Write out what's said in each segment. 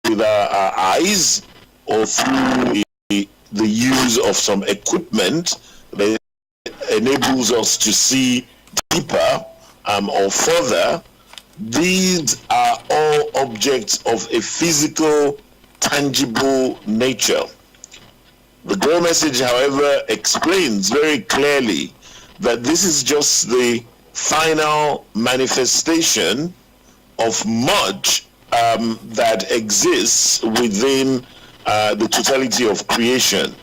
with our eyes or through the use of some equipment that enables us to see deeper or further. These are all objects of a physical, tangible nature. The Grow message, however, explains very clearly that this is just the final manifestation of much that exists within the totality of creation.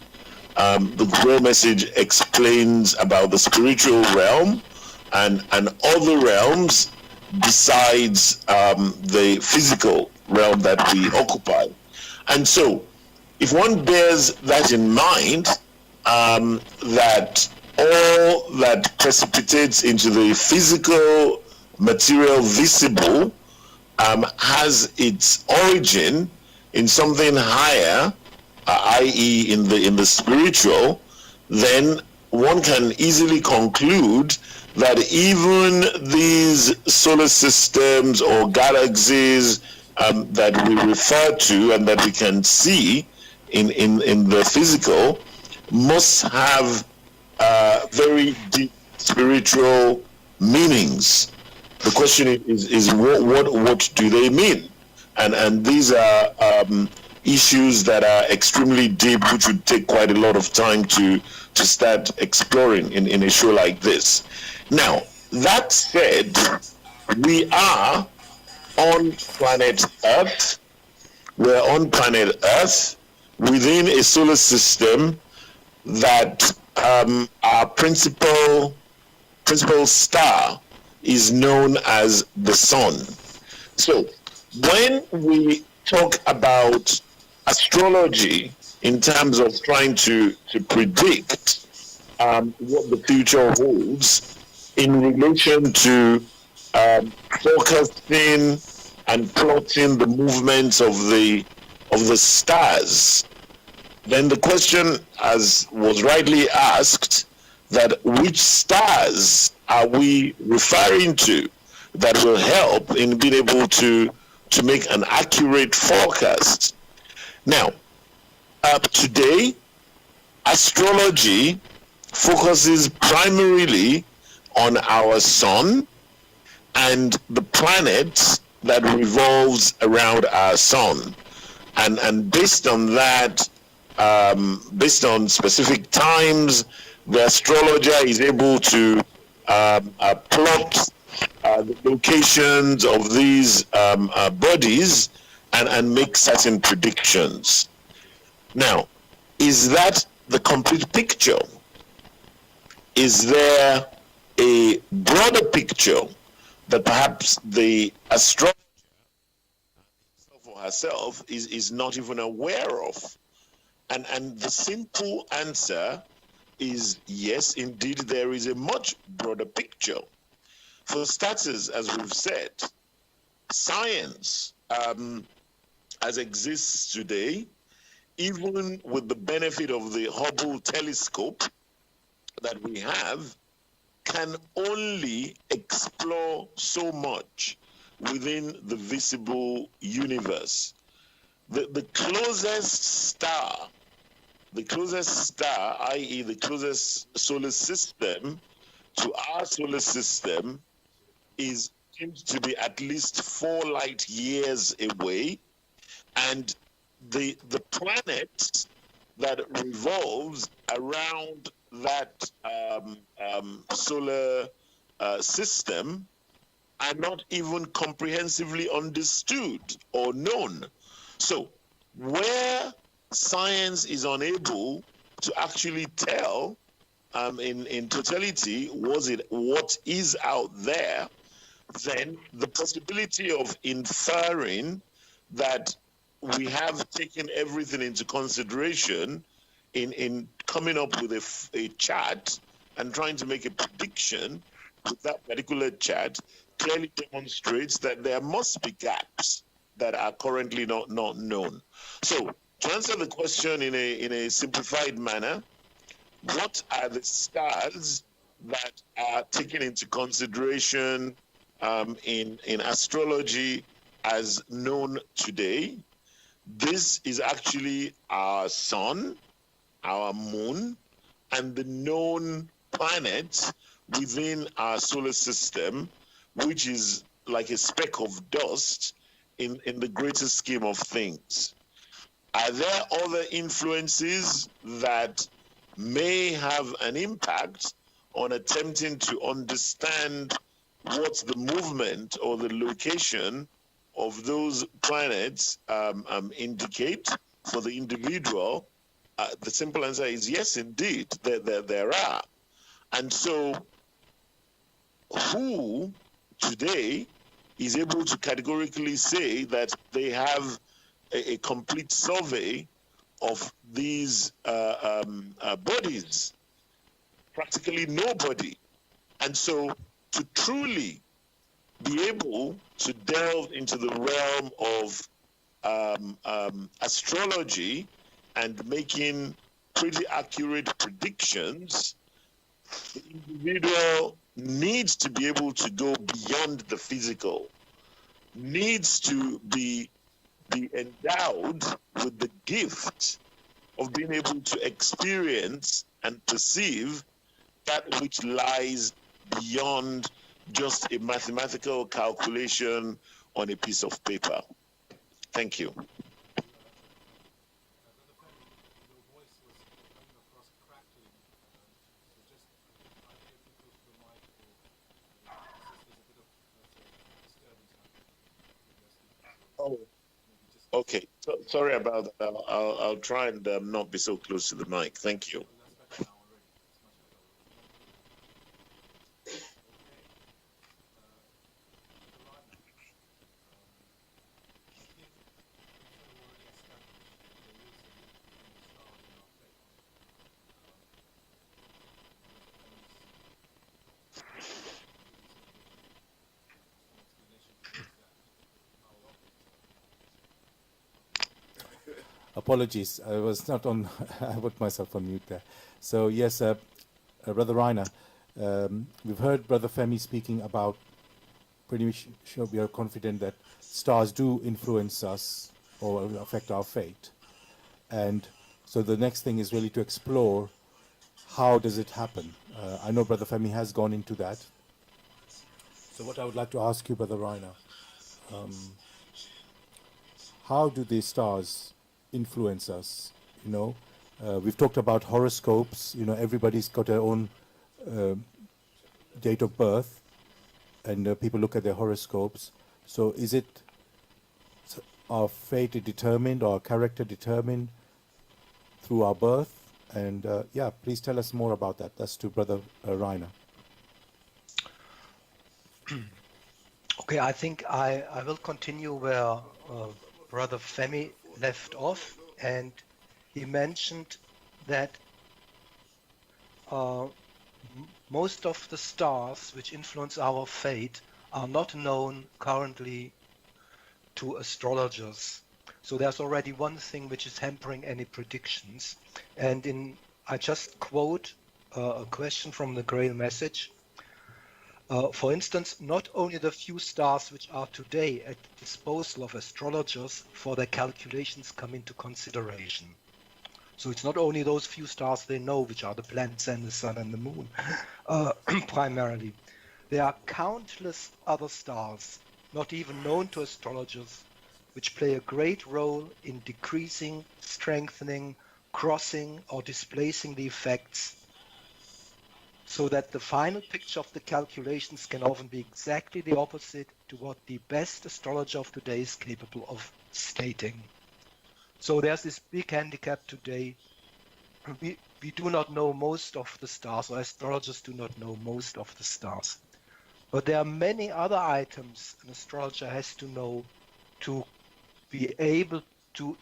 The Grow message explains about the spiritual realm and other realms besides the physical realm that we occupy. And so, if one bears that in mind, that all that precipitates into the physical, material, visible, has its origin in something higher, i.e., in the spiritual, then one can easily conclude that even these solar systems or galaxies that we refer to and that we can see in the physical must have very deep spiritual meanings. The question is what do they mean? And these are issues that are extremely deep, which would take quite a lot of time to start exploring in a show like this. Now, that said, we are on planet Earth. We're on planet Earth within a solar system that our principal star is known as the sun. So when we talk about astrology in terms of trying to predict what the future holds in relation to forecasting and plotting the movements of the stars, then the question, as was rightly asked, that which stars are we referring to that will help in being able to make an accurate forecast? Now, today, astrology focuses primarily on our sun and the planets that revolves around our sun. And based on that, based on specific times, the astrologer is able to plot the locations of these bodies and make certain predictions. Now, is that the complete picture? Is there a broader picture that perhaps the astrologer or herself is not even aware of? And the simple answer is yes, indeed, there is a much broader picture. For starters, as we've said, science as exists today, even with the benefit of the Hubble telescope that we have, can only explore so much within the visible universe. The closest star, i.e. the closest solar system to our solar system, seems to be at least 4 light years away, and the planet that revolves around that solar system are not even comprehensively understood or known. So where science is unable to actually tell in totality what is out there, then the possibility of inferring that we have taken everything into consideration in coming up with a chart and trying to make a prediction with that particular chart clearly demonstrates that there must be gaps that are currently not known. So to answer the question in a simplified manner, what are the stars that are taken into consideration in astrology as known today? This is actually our sun, our moon, and the known planets within our solar system, which is like a speck of dust in the greater scheme of things. Are there other influences that may have an impact on attempting to understand what the movement or the location of those planets indicate for the individual? The simple answer is yes, indeed, there are. And so, who today is able to categorically say that they have a complete survey of these bodies? Practically nobody. And so, to truly be able to delve into the realm of astrology and making pretty accurate predictions, the individual needs to be able to go beyond the physical, needs to be endowed with the gift of being able to experience and perceive that which lies beyond just a mathematical calculation on a piece of paper. Thank you. Oh, okay. So, sorry about that. I'll try and not be so close to the mic. Thank you. Apologies, I was not on. I put myself on mute there. So yes, Brother Reiner, we've heard Brother Femi speaking about. Pretty sure we are confident that stars do influence us or affect our fate, and so the next thing is really to explore how does it happen. I know Brother Femi has gone into that. So what I would like to ask you, Brother Reiner, how do the stars influence us? We've talked about horoscopes. Everybody's got their own date of birth, and people look at their horoscopes. So is it our fate determined, our character determined through our birth? And please tell us more about that. That's to Brother Reiner. Okay, I think I will continue where Brother Femi left off, and he mentioned that most of the stars which influence our fate are not known currently to astrologers. So there's already one thing which is hampering any predictions. And I just quote a question from the Grail message. For instance, not only the few stars which are today at the disposal of astrologers for their calculations come into consideration. So it's not only those few stars they know, which are the planets and the sun and the moon, primarily. There are countless other stars, not even known to astrologers, which play a great role in decreasing, strengthening, crossing, or displacing the effects, so that the final picture of the calculations can often be exactly the opposite to what the best astrologer of today is capable of stating. So there's this big handicap today. We do not know most of the stars, or astrologers do not know most of the stars. But there are many other items an astrologer has to know to be able to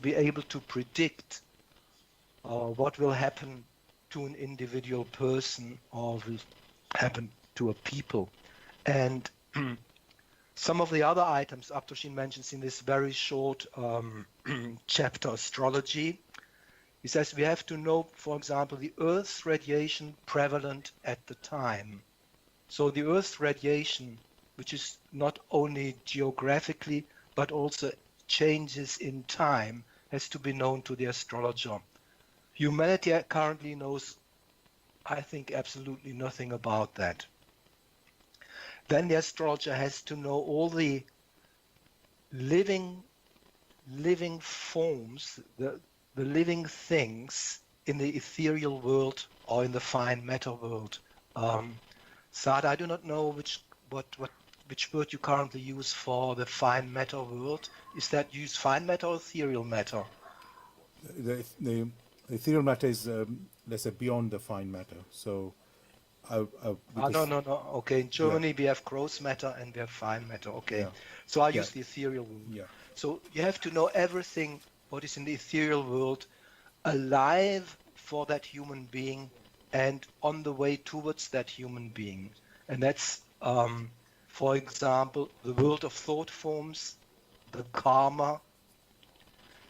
be able to predict what will happen to an individual person or will happen to a people. And some of the other items Abdushin mentions in this very short chapter, astrology, he says we have to know, for example, the Earth's radiation prevalent at the time. So the Earth's radiation, which is not only geographically, but also changes in time has to be known to the astrologer. Humanity currently knows, I think, absolutely nothing about that. Then the astrologer has to know all the living forms, the living things in the ethereal world or in the fine matter world. Sard, I do not know which word you currently use for the fine matter world. Is that use fine matter or ethereal matter? The ethereal matter is, let's say, beyond the fine matter. So, because No. Okay, in yeah, Germany we have gross matter and we have fine matter. Okay, yeah, so I yeah, use the ethereal world. yeah, So you have to know everything what is in the ethereal world alive for that human being and on the way towards that human being. And that's, for example, the world of thought forms, the karma.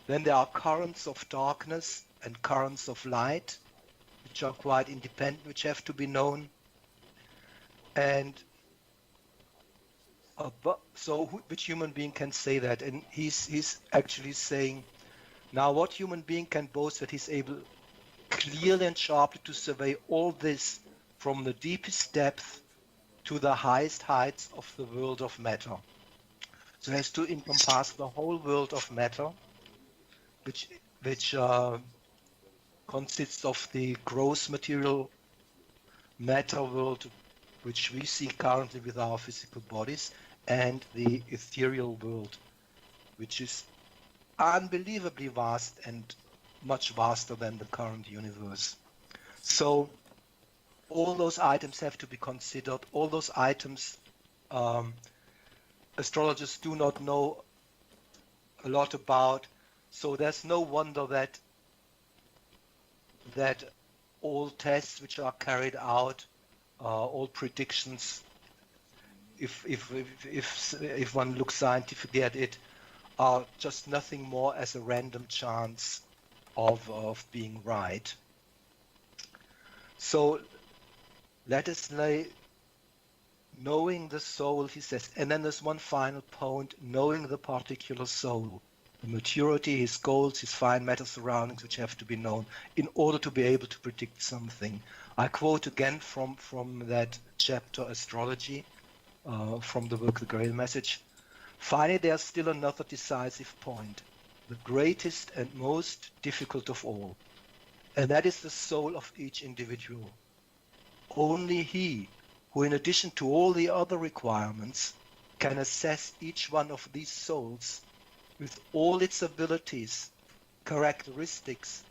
Then there are currents of darkness and currents of light, which are quite independent, which have to be known. And which human being can say that? And he's actually saying, now what human being can boast that he's able clearly and sharply to survey all this from the deepest depth to the highest heights of the world of matter. So it has to encompass the whole world of matter, which consists of the gross material matter world, which we see currently with our physical bodies, and the ethereal world, which is unbelievably vast and much vaster than the current universe. So all those items have to be considered. All those items astrologers do not know a lot about. So there's no wonder that all tests which are carried out, all predictions, if one looks scientifically at it, are just nothing more as a random chance of being right. So let us lay knowing the soul, he says, and then there's one final point, knowing the particular soul, the maturity, his goals, his fine matter surroundings, which have to be known in order to be able to predict something. I quote again from that chapter, Astrology, from the work The Grail Message. Finally, there's still another decisive point, the greatest and most difficult of all, and that is the soul of each individual. Only he who, in addition to all the other requirements, can assess each one of these souls with all its abilities, characteristics,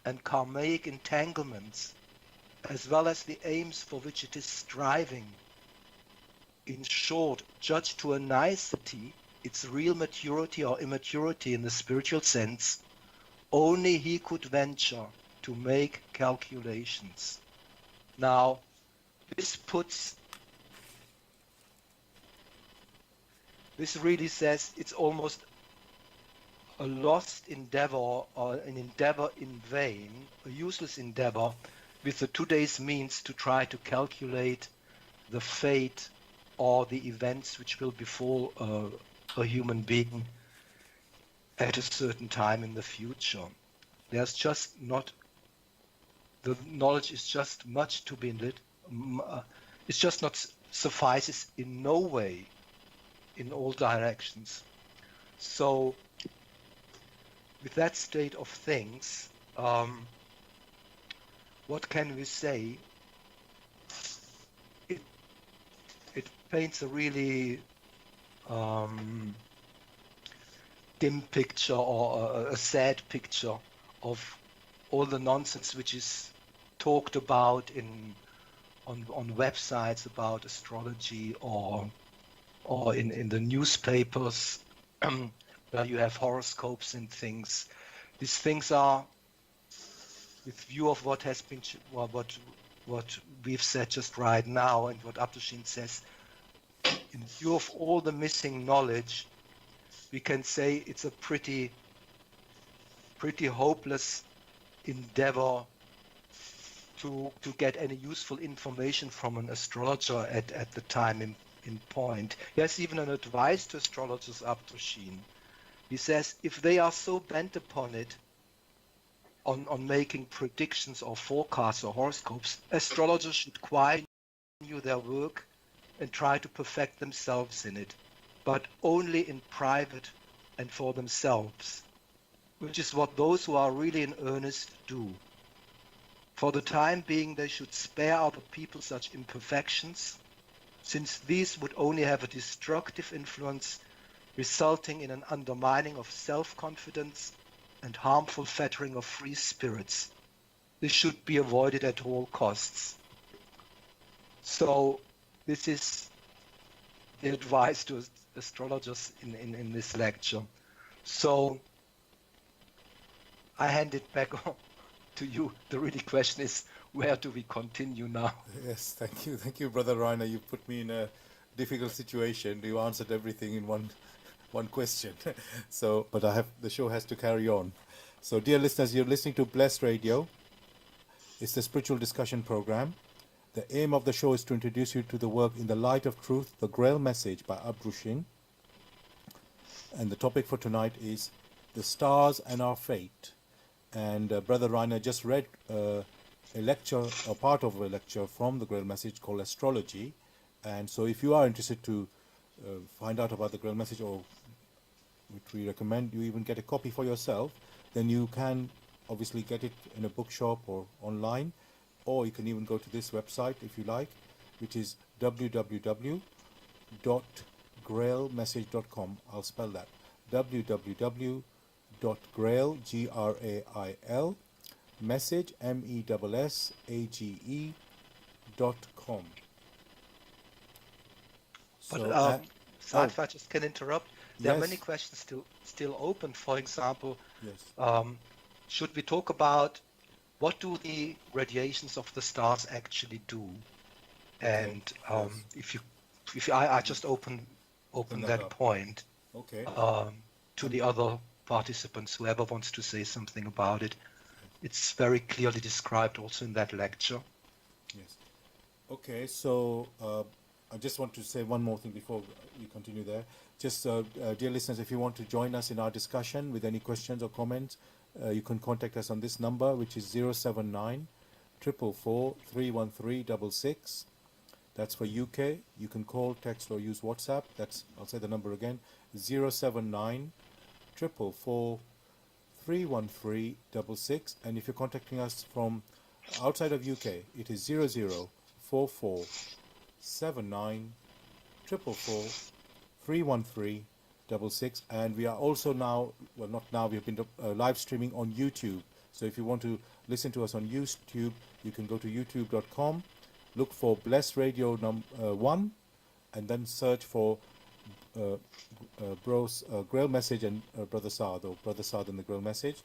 and karmic entanglements, as well as the aims for which it is striving. In short, judge to a nicety its real maturity or immaturity in the spiritual sense. Only he could venture to make calculations. Now, this really says it's almost a lost endeavor or an endeavor in vain, a useless endeavor with the today's means to try to calculate the fate or the events which will befall a human being at a certain time in the future. There's just not, the knowledge is just much to be lit. It's just not suffices in no way in all directions. So with that state of things, what can we say? It paints a really dim picture or a sad picture of all the nonsense which is talked about on websites about astrology or in the newspapers where you have horoscopes and things. These things are, with view of what has been what we've said just right now and what Abdushin says, in view of all the missing knowledge, we can say it's a pretty hopeless endeavor to get any useful information from an astrologer at the time in point. Yes, even an advice to astrologers, Abdushin, He says, if they are so bent upon it, on making predictions or forecasts or horoscopes, astrologers should quietly continue their work and try to perfect themselves in it, but only in private and for themselves, which is what those who are really in earnest do. For the time being, they should spare other people such imperfections, since these would only have a destructive influence, resulting in an undermining of self-confidence and harmful fettering of free spirits. This should be avoided at all costs. So this is the advice to astrologers in this lecture. So I hand it back to you. The really question is, where do we continue now? Yes, thank you, Brother Rainer. You put me in a difficult situation. You answered everything in one question. So, but the show has to carry on. So, dear listeners, you're listening to Blessed Radio. It's the spiritual discussion program. The aim of the show is to introduce you to the work In the Light of Truth, the Grail Message by Abdrushing. And the topic for tonight is The Stars and Our Fate. And Brother Rainer just read a lecture, a part of a lecture from the Grail Message called Astrology. And so if you are interested to find out about the Grail Message, or which we recommend you even get a copy for yourself, then you can obviously get it in a bookshop or online, or you can even go to this website if you like, which is www.grailmessage.com. I'll spell that. www.grail, G-R-A-I-L, message, MESSAGE.com. But Sard, if I just can interrupt, there are Yes. many questions still open. For example, Yes. should we talk about what do the radiations of the stars actually do? And yes. if I just open Open that that up. point Okay. to the other participants, whoever wants to say something about it. It's very clearly described also in that lecture. Yes. Okay, so I just want to say one more thing before we continue there. Just, dear listeners, if you want to join us in our discussion with any questions or comments, you can contact us on this number, which is 079 444 31366. That's for UK. You can call, text, or use WhatsApp. I'll say the number again, 079 444 31366. And if you're contacting us from outside of UK, it is 0044 79 444 31366. And we are also now, well, not now, we've been live streaming on YouTube. So if you want to listen to us on YouTube, you can go to youtube.com, look for Blessed Radio 1, and then search for Grail Message and Brother Sard, or Brother Sard and the Grail Message,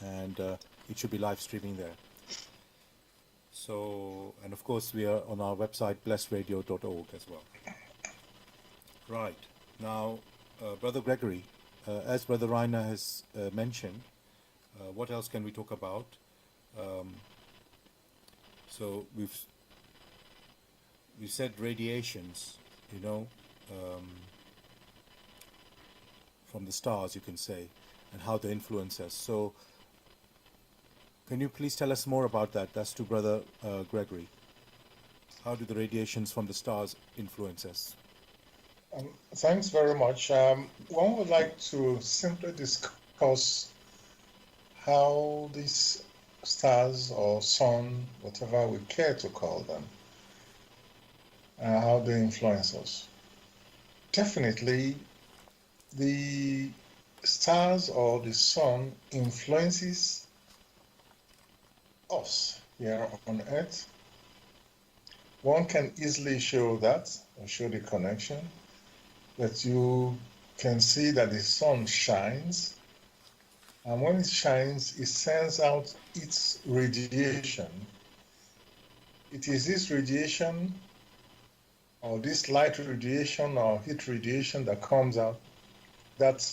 and it should be live streaming there. So, and of course we are on our website blessedradio.org as well. Right, now Brother Gregory, as Brother Rainer has mentioned, what else can we talk about? So we've said radiations, from the stars, you can say, and how they influence us. So can you please tell us more about that? That's to Brother Gregory. How do the radiations from the stars influence us? Thanks very much. One would like to simply discuss how these stars or sun, whatever we care to call them, how they influence us. Definitely, the stars or the sun influences us here on Earth. One can easily show that, or show the connection, that you can see that the sun shines, and when it shines, it sends out its radiation. It is this radiation, or this light radiation or heat radiation that comes out, that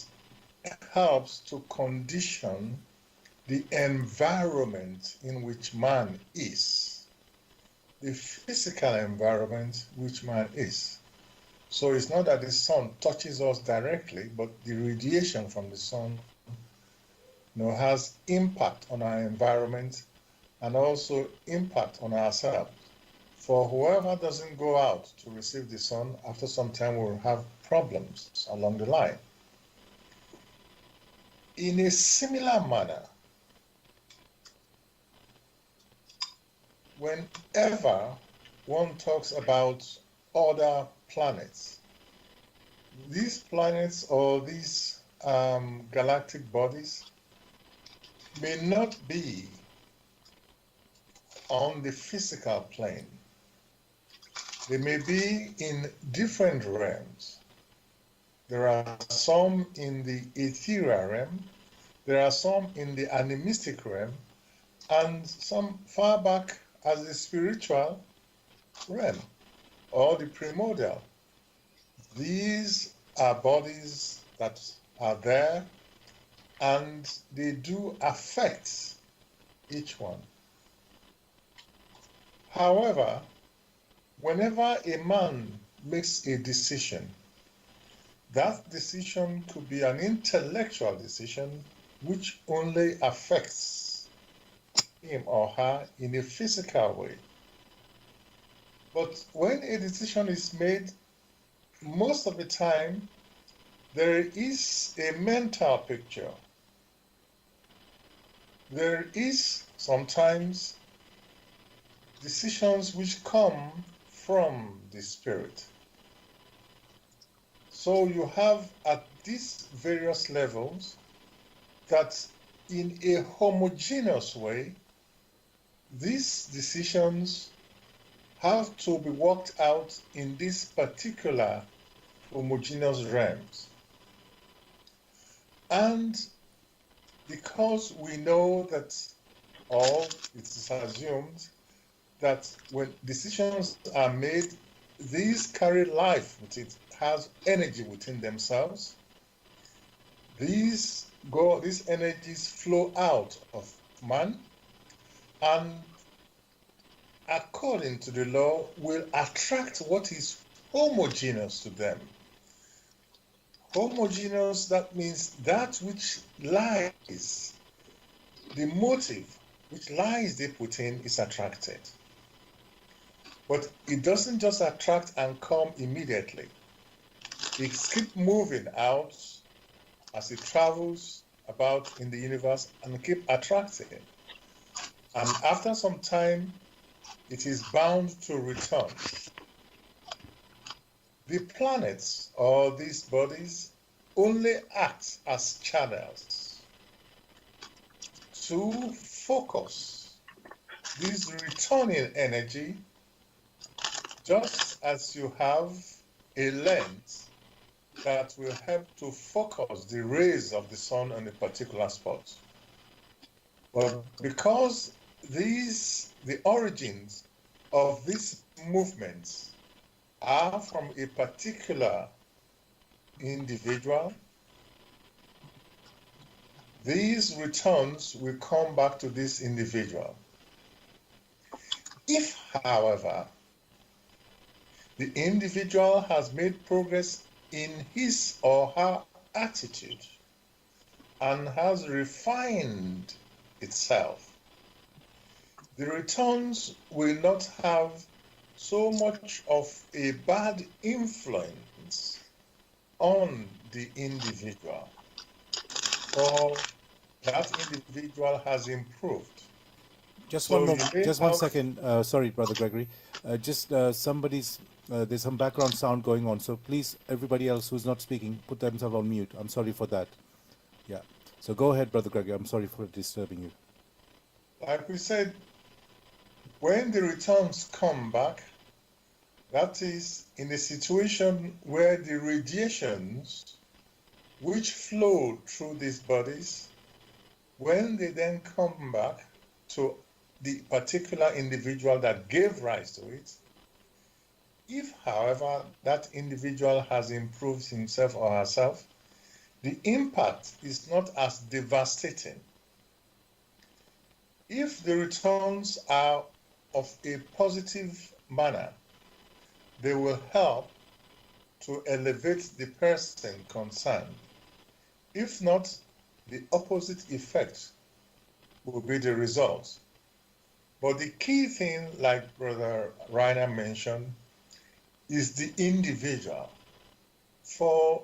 helps to condition the environment in which man is, the physical environment which man is. So it's not that the sun touches us directly, but the radiation from the sun has impact on our environment and also impact on ourselves. For whoever doesn't go out to receive the sun, after some time will have problems along the line. In a similar manner, whenever one talks about other planets, these planets or these galactic bodies may not be on the physical plane. They may be in different realms. There are some in the ethereal realm, there are some in the animistic realm, and some far back as the spiritual realm or the primordial. These are bodies that are there, and they do affect each one. However, whenever a man makes a decision, that decision could be an intellectual decision which only affects him or her in a physical way. But when a decision is made, most of the time, there is a mental picture. There is sometimes decisions which come from the spirit. So you have at these various levels that in a homogeneous way, these decisions have to be worked out in these particular homogeneous realms. And because we know that, or it is assumed, that when decisions are made, these carry life with it, has energy within themselves. These energies flow out of man, and according to the law, will attract what is homogeneous to them. Homogeneous, that means that which lies, the motive which lies deep within is attracted. But it doesn't just attract and come immediately. It keeps moving out as it travels about in the universe and keep attracting. And after some time, it is bound to return. The planets or these bodies only act as channels to focus this returning energy, just as you have a lens that will help to focus the rays of the sun on a particular spot. But because the origins of these movements are from a particular individual, these returns will come back to this individual. If, however, the individual has made progress in his or her attitude and has refined itself, the returns will not have so much of a bad influence on the individual, or that individual has improved. Just So one moment, you may just one have- second. Sorry, Brother Gregory. Somebody's, there's some background sound going on. So please, everybody else who's not speaking, put themselves on mute. I'm sorry for that. Yeah. So go ahead, Brother Gregory. I'm sorry for disturbing you. Like we said, when the returns come back, that is in a situation where the radiations which flow through these bodies, when they then come back to the particular individual that gave rise to it, if, however, that individual has improved himself or herself, the impact is not as devastating. If the returns are of a positive manner, they will help to elevate the person concerned. If not, the opposite effect will be the result. But the key thing, like Brother Rainer mentioned, is the individual. For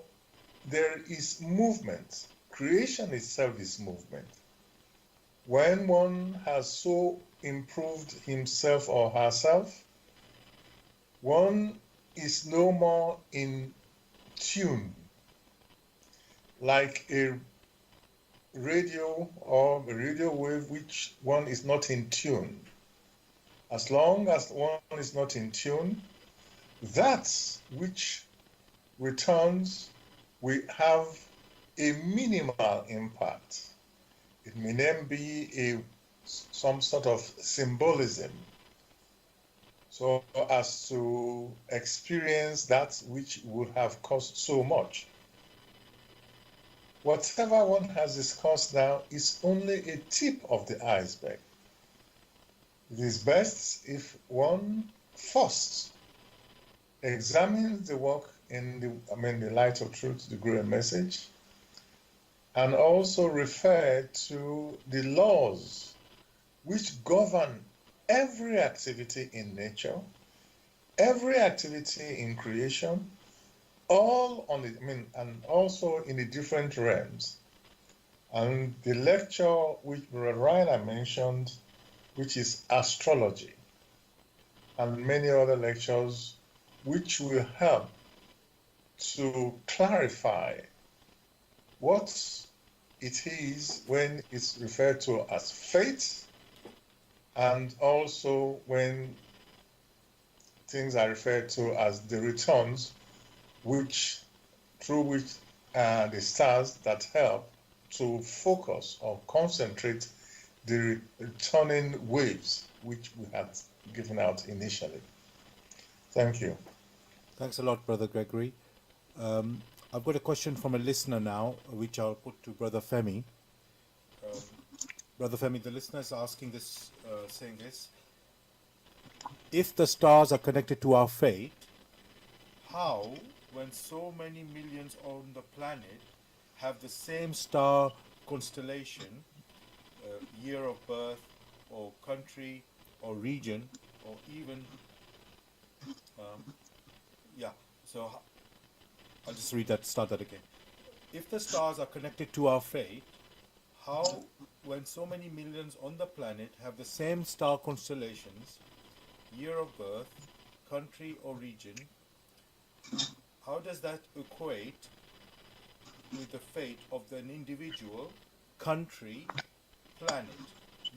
there is movement. Creation itself is movement. When one has so improved himself or herself, one is no more in tune, like a radio or a radio wave which one is not in tune. As long as one is not in tune, that which returns will have a minimal impact. It may then be some sort of symbolism, so as to experience that which would have cost so much. Whatever one has discussed now is only a tip of the iceberg. It is best if one first examines the work in the light of truth, the great message, and also refer to the laws which govern every activity in nature, every activity in creation, all on it, and also in the different realms. And the lecture which Rainer mentioned, which is astrology, and many other lectures which will help to clarify what it is when it's referred to as fate, and also when things are referred to as the returns, through which the stars that help to focus or concentrate the returning waves which we had given out initially. Thank you. Thanks a lot, Brother Gregory. I've got a question from a listener now, which I'll put to Brother Femi. Brother Femi, the listener is asking this, saying this: if the stars are connected to our fate, how, when so many millions on the planet have the same star constellation, year of birth, or country, or region, or even, so I'll just start that again. If the stars are connected to our fate, how, when so many millions on the planet have the same star constellations, year of birth, country or region, how does that equate with the fate of an individual, country, planet,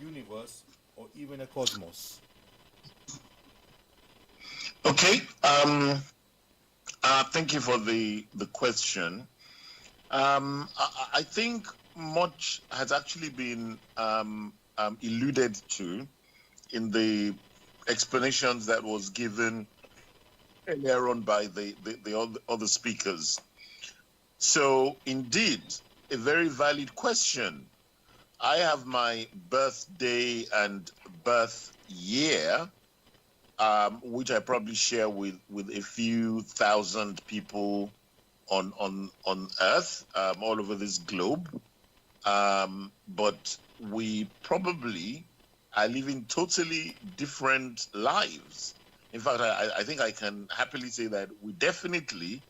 universe, or even a cosmos? Okay. Thank you for the question. I think much has actually been alluded to in the explanations that was given earlier on by the other speakers. So indeed, a very valid question. I have my birthday and birth year, which I probably share with a few thousand people on Earth, all over this globe. But we probably are living totally different lives. In fact, I think I can happily say that we definitely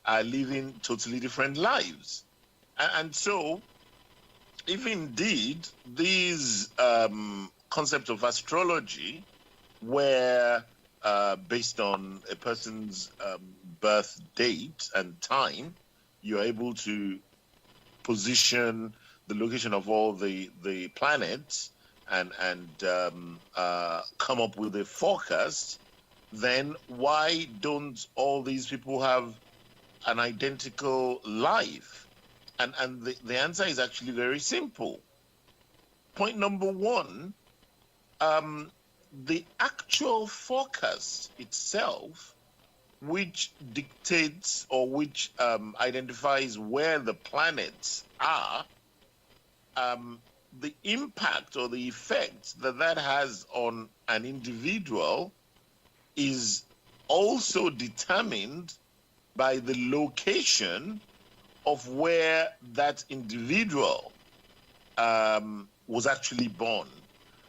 are living totally different lives. And so, if indeed these concepts of astrology were based on a person's birth date and time, you're able to position the location of all the planets and come up with a forecast, then why don't all these people have an identical life? And the answer is actually very simple. Point number one, the actual forecast itself, which dictates or which identifies where the planets are, the impact or the effect that has on an individual is also determined by the location of where that individual was actually born.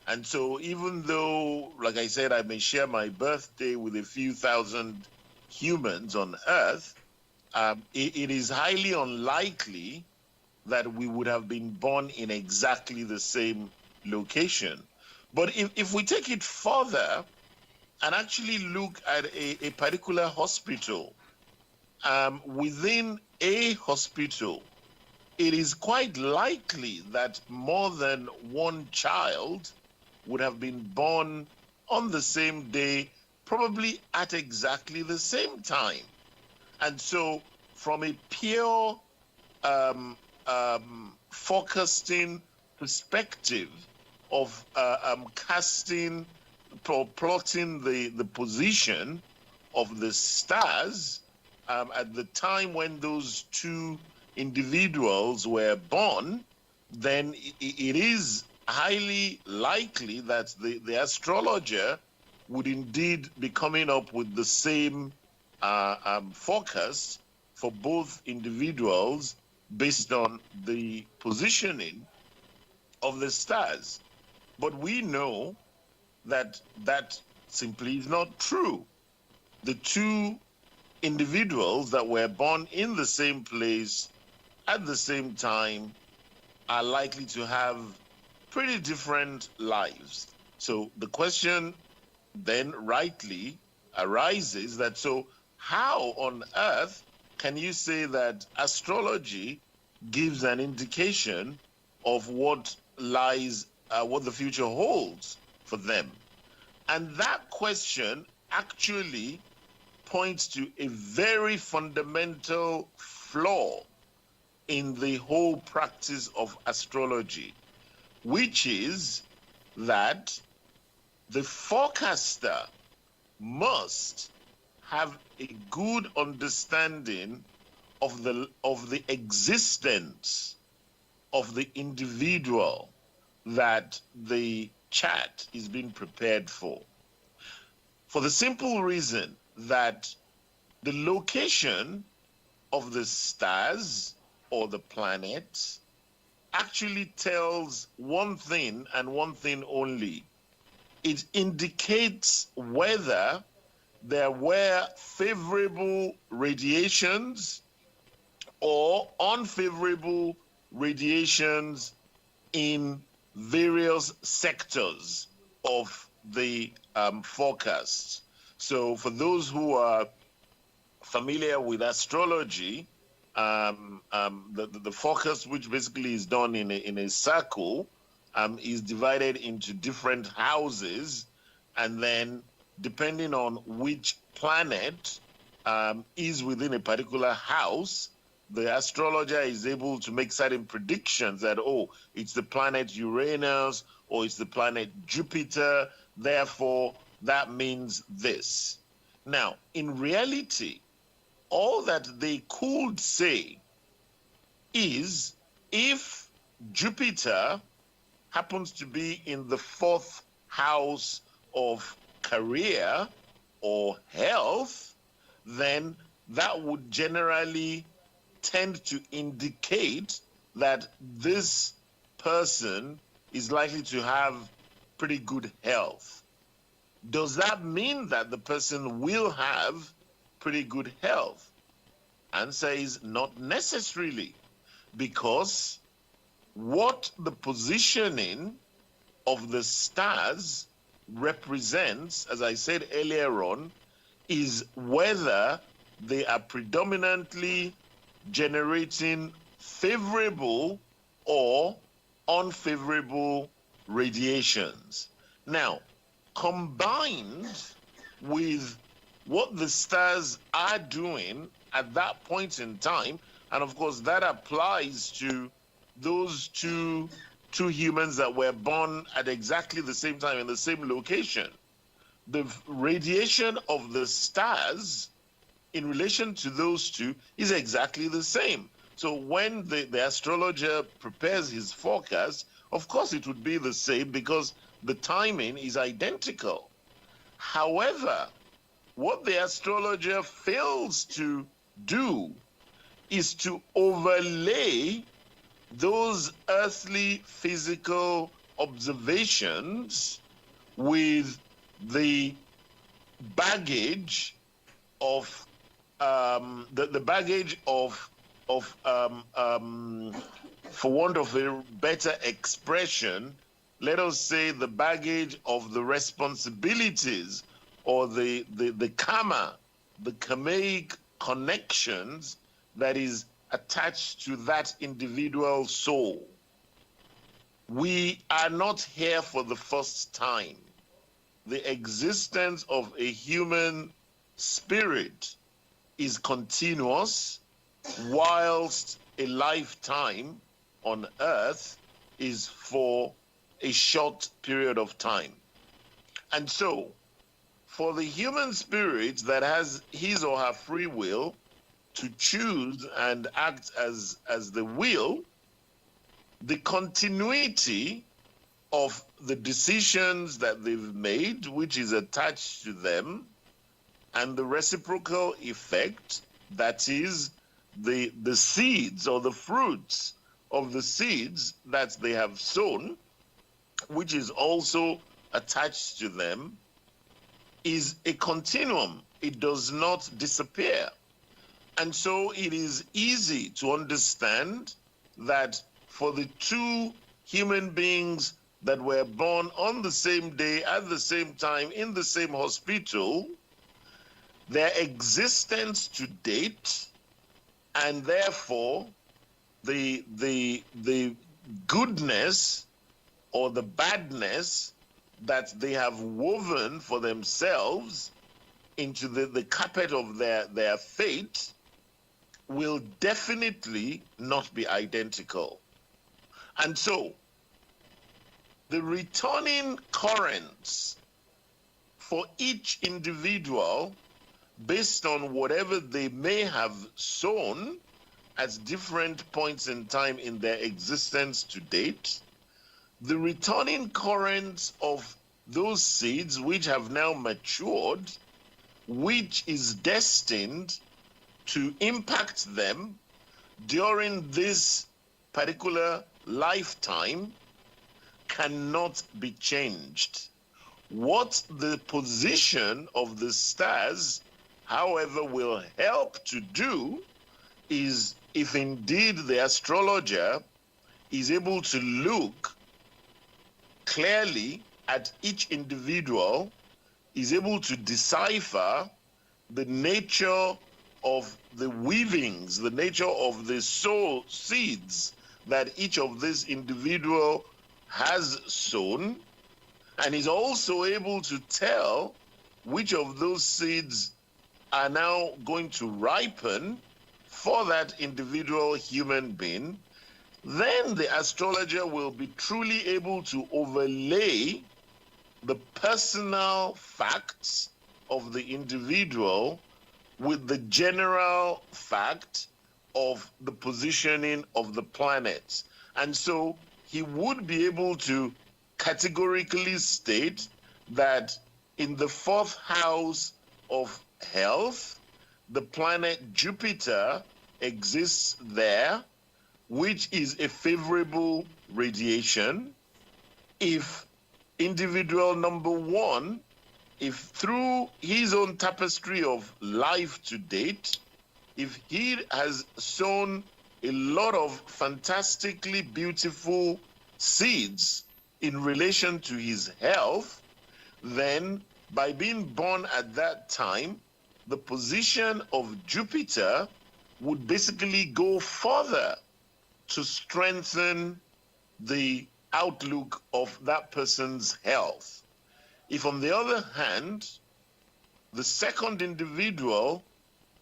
And so even though, like I said, I may share my birthday with a few thousand humans on Earth, it is highly unlikely that we would have been born in exactly the same location. But if we take it further and actually look at a particular hospital, within a hospital, it is quite likely that more than one child would have been born on the same day, probably at exactly the same time. And so from a pure forecasting perspective of casting or plotting the position of the stars at the time when those two individuals were born, then it is highly likely that the astrologer would indeed be coming up with the same forecast for both individuals based on the positioning of the stars. But we know that that simply is not true. The two individuals that were born in the same place at the same time are likely to have pretty different lives. So the question then rightly arises that, so how on earth can you say that astrology gives an indication of what lies, what the future holds for them? And that question actually points to a very fundamental flaw in the whole practice of astrology, which is that the forecaster must have a good understanding of the existence of the individual that the chart is being prepared for the simple reason that the location of the stars or the planets actually tells one thing and one thing only. It indicates whether there were favorable radiations or unfavorable radiations in various sectors of the forecast. So for those who are familiar with astrology, the forecast, which basically is done in a circle, is divided into different houses, and then depending on which planet is within a particular house, the astrologer is able to make certain predictions that, oh, it's the planet Uranus or it's the planet Jupiter, therefore that means this. Now, in reality, all that they could say is if Jupiter happens to be in the 4th house of career or health, then that would generally tend to indicate that this person is likely to have pretty good health. Does that mean that the person will have pretty good health? Answer is not necessarily, because what the positioning of the stars represents, as I said earlier on, is whether they are predominantly generating favorable or unfavorable radiations. Now, combined with what the stars are doing at that point in time, and of course that applies to those two humans that were born at exactly the same time in the same location, the radiation of the stars in relation to those two is exactly the same. So when the astrologer prepares his forecast, of course it would be the same because the timing is identical. However, what the astrologer fails to do is to overlay those earthly physical observations with the baggage of the baggage of for want of a better expression, let us say the baggage of the responsibilities or the karma, the karmic connections that is attached to that individual soul. We are not here for the first time. The existence of a human spirit is continuous, whilst a lifetime on earth is for a short period of time. And so, for the human spirit that has his or her free will to choose and act as the will, the continuity of the decisions that they've made, which is attached to them, and the reciprocal effect, that is the seeds or the fruits of the seeds that they have sown, which is also attached to them, is a continuum. It does not disappear. And so it is easy to understand that for the two human beings that were born on the same day, at the same time, in the same hospital, their existence to date, and therefore the goodness or the badness that they have woven for themselves into the carpet of their fate will definitely not be identical. And so the returning currents for each individual, based on whatever they may have sown at different points in time in their existence to date, the returning currents of those seeds which have now matured, which is destined to impact them during this particular lifetime, cannot be changed. What the position of the stars, however, will help to do is, if indeed the astrologer is able to look clearly at each individual, is able to decipher the nature of the weavings, the nature of the soul seeds that each of this individual has sown, and is also able to tell which of those seeds are now going to ripen for that individual human being, then the astrologer will be truly able to overlay the personal facts of the individual with the general fact of the positioning of the planets. And so he would be able to categorically state that in the fourth house of health, the planet Jupiter exists there, which is a favorable radiation. If individual number one, if through his own tapestry of life to date, if he has sown a lot of fantastically beautiful seeds in relation to his health, then by being born at that time, the position of Jupiter would basically go further to strengthen the outlook of that person's health. If, on the other hand, the second individual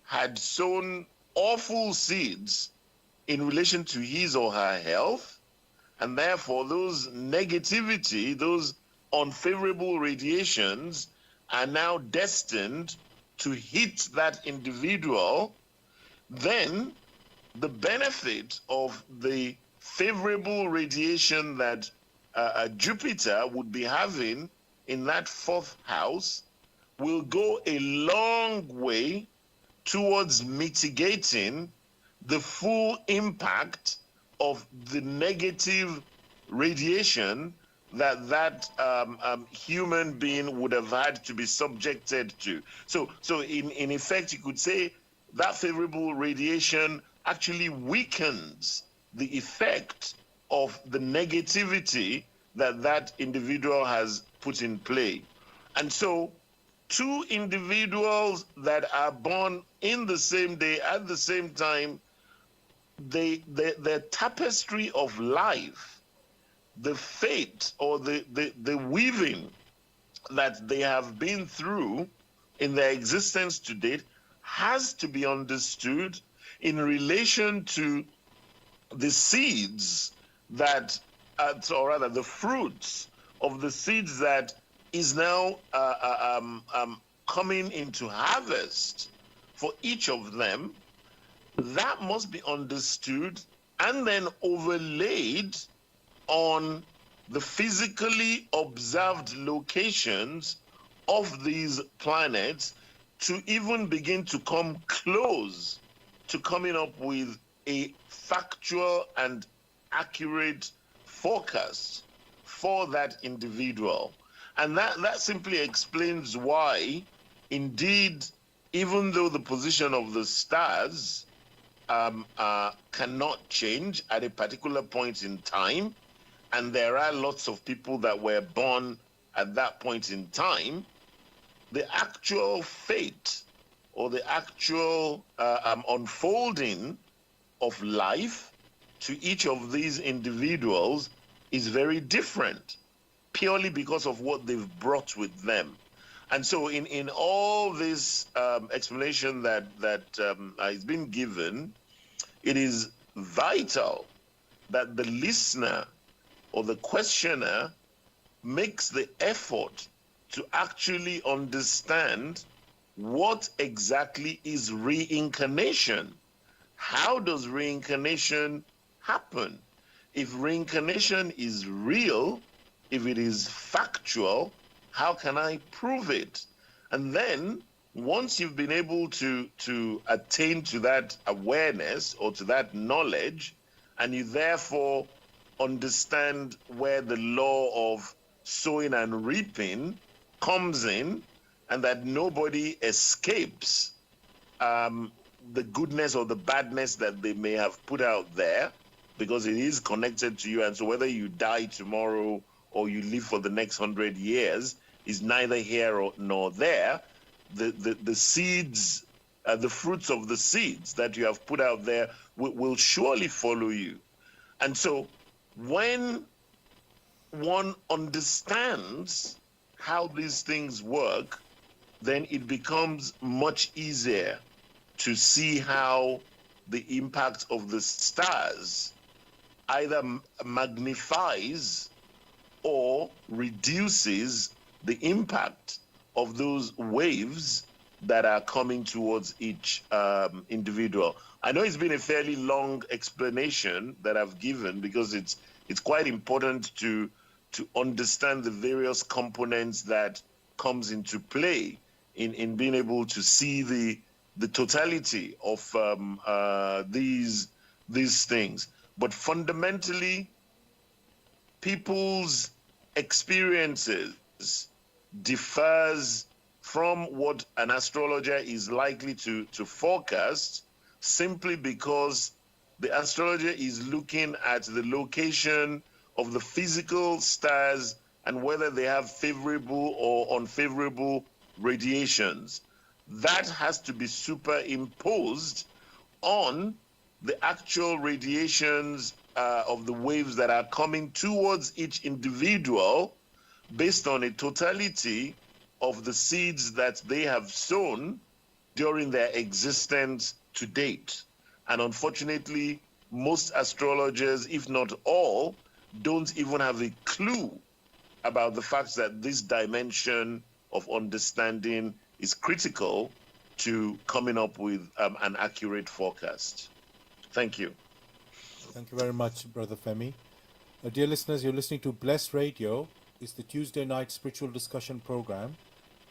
had sown awful seeds in relation to his or her health, and therefore those negativity, those unfavorable radiations are now destined to hit that individual, then the benefit of the favorable radiation that Jupiter would be having in that fourth house will go a long way towards mitigating the full impact of the negative radiation that human being would have had to be subjected to. So in effect, you could say that favorable radiation actually weakens the effect of the negativity that individual has put in play. And so two individuals that are born in the same day at the same time, the tapestry of life, the fate or the weaving that they have been through in their existence to date has to be understood in relation to the seeds that, or rather the fruits of the seeds that is now coming into harvest for each of them. That must be understood and then overlaid on the physically observed locations of these planets to even begin to come close to coming up with a factual and accurate forecast for that individual. And that simply explains why, indeed, even though the position of the stars cannot change at a particular point in time, and there are lots of people that were born at that point in time, the actual fate or the actual unfolding of life to each of these individuals is very different, purely because of what they've brought with them. And so in all this explanation that has been given, it is vital that the listener or the questioner makes the effort to actually understand what exactly is reincarnation. How does reincarnation happen? If reincarnation is real, if it is factual, how can I prove it? And then once you've been able to attain to that awareness or to that knowledge, and you therefore understand where the law of sowing and reaping comes in, and that nobody escapes the goodness or the badness that they may have put out there, because it is connected to you. And so whether you die tomorrow or you live for the next 100 years is neither here nor there. The seeds, the fruits of the seeds that you have put out there will surely follow you. And so when one understands how these things work, then it becomes much easier to see how the impact of the stars either magnifies or reduces the impact of those waves that are coming towards each individual. I know it's been a fairly long explanation that I've given, because it's quite important to understand the various components that comes into play in being able to see the totality of these things. But fundamentally, people's experiences differs from what an astrologer is likely to forecast, simply because the astrologer is looking at the location of the physical stars and whether they have favorable or unfavorable radiations. That has to be superimposed on the actual radiations of the waves that are coming towards each individual, based on a totality of the seeds that they have sown during their existence to date. And unfortunately, most astrologers, if not all, don't even have a clue about the fact that this dimension of understanding is critical to coming up with an accurate forecast. Thank you. Thank you very much, Brother Femi. Dear listeners, you're listening to Blessed Radio. It's the Tuesday night spiritual discussion program.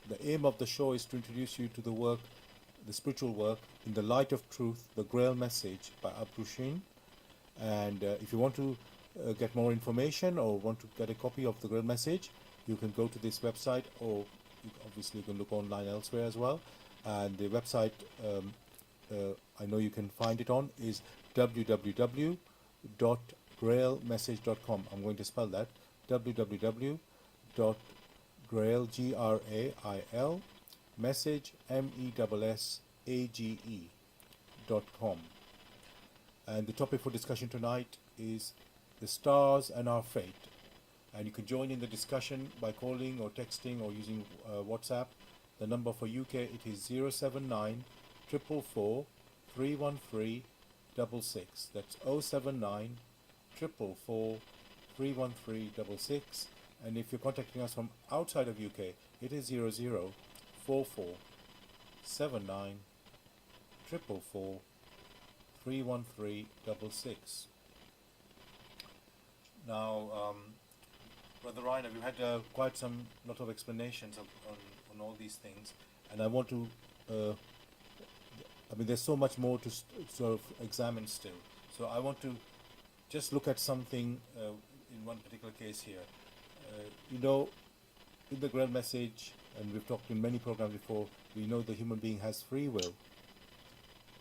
The aim of the show is to introduce you to the work the spiritual work In the Light of Truth, the Grail Message by Abdushin. And if you want to get more information or want to get a copy of the Grail Message, you can go to this website, or obviously you can look online elsewhere as well. And the website I know you can find it on is www.grailmessage.com. I'm going to spell that, www.grail, Grail, message, message.com. And the topic for discussion tonight is the stars and our fate. And you can join in the discussion by calling or texting or using WhatsApp. The number for UK, it is 079 444 313 66. That's 079 444 313 66. And if you're contacting us from outside of UK, it is 00 44 79 444 313 66. Now, Brother Reiner, we've had quite some lot of explanations on all these things, and I want to. I mean, there's so much more to sort of examine still. So I want to just look at something in one particular case here. You know, in the Grand Message, and we've talked in many programs before, we know the human being has free will.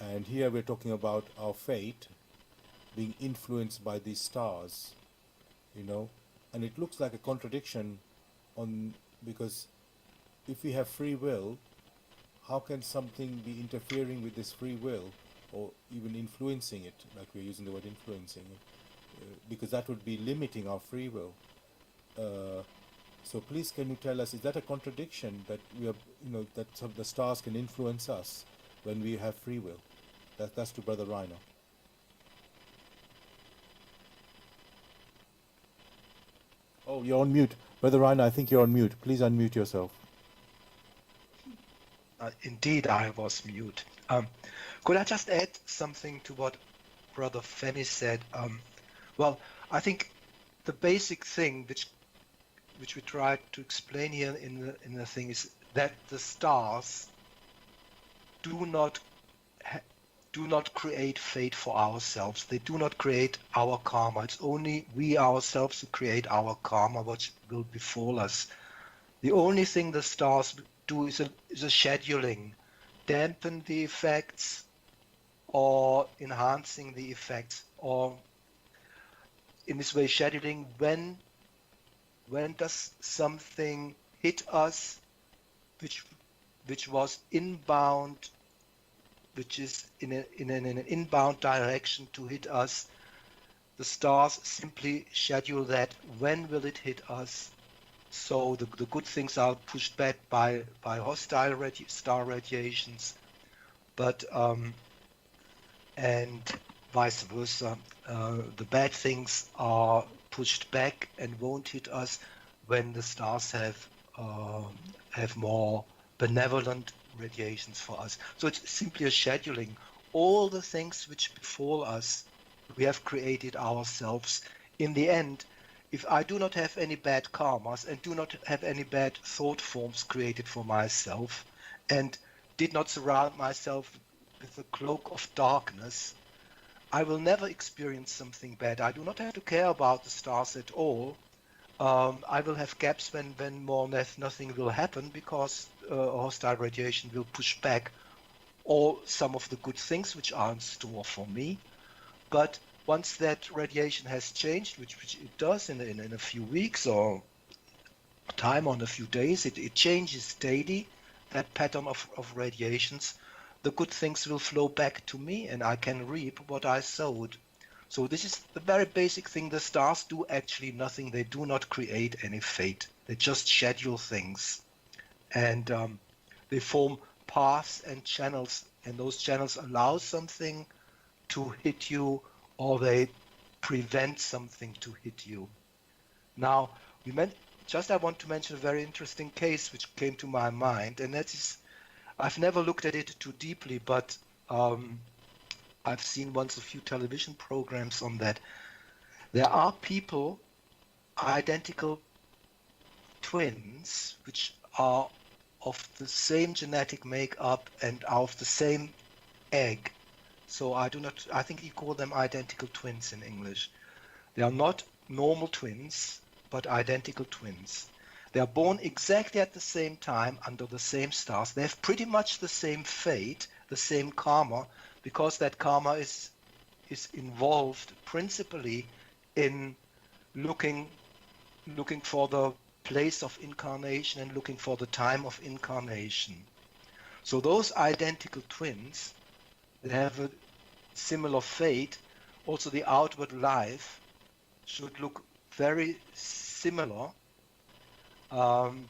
And here we're talking about our fate being influenced by these stars, you know. And it looks like a contradiction because if we have free will, how can something be interfering with this free will or even influencing it, like we're using the word influencing it, because that would be limiting our free will. So please, can you tell us, is that a contradiction that we are, you know, that some of the stars can influence us when we have free will? That's to Brother Reiner. Oh, you're on mute. Brother Reiner, I think you're on mute. Please unmute yourself. Indeed, I was mute. Could I just add something to what Brother Femi said? Well, I think the basic thing which we tried to explain here in the thing is that the stars do not create fate for ourselves. They do not create our karma. It's only we ourselves who create our karma, which will befall us. The only thing the stars do is a scheduling, dampen the effects or enhancing the effects, or in this way scheduling when does something hit us which was inbound, which is in an inbound direction to hit us. The stars simply schedule that when will it hit us. So the good things are pushed back by hostile star radiations, but and vice versa. The bad things are pushed back and won't hit us when the stars have more benevolent radiations for us. So it's simply a scheduling. All the things which befall us, we have created ourselves. In the end, if I do not have any bad karmas and do not have any bad thought forms created for myself, and did not surround myself with a cloak of darkness, I will never experience something bad. I do not have to care about the stars at all. I will have gaps when more or less nothing will happen, because hostile radiation will push back all some of the good things which are in store for me. But once that radiation has changed, which it does in a few weeks or time, on a few days, it changes daily, that pattern of radiations. The good things will flow back to me and I can reap what I sowed. So this is the very basic thing. The stars do actually nothing. They do not create any fate. They just schedule things. And they form paths and channels. And those channels allow something to hit you, or they prevent something to hit you. Now, I want to mention a very interesting case which came to my mind. And that is, I've never looked at it too deeply, but I've seen once a few television programs on that. There are people, identical twins, which are of the same genetic makeup and are of the same egg. So I think you call them identical twins in English. They are not normal twins, but identical twins. They are born exactly at the same time under the same stars. They have pretty much the same fate, the same karma, because that karma is involved principally in looking for the place of incarnation and looking for the time of incarnation. So those identical twins, they have a similar fate. Also, the outward life should look very similar,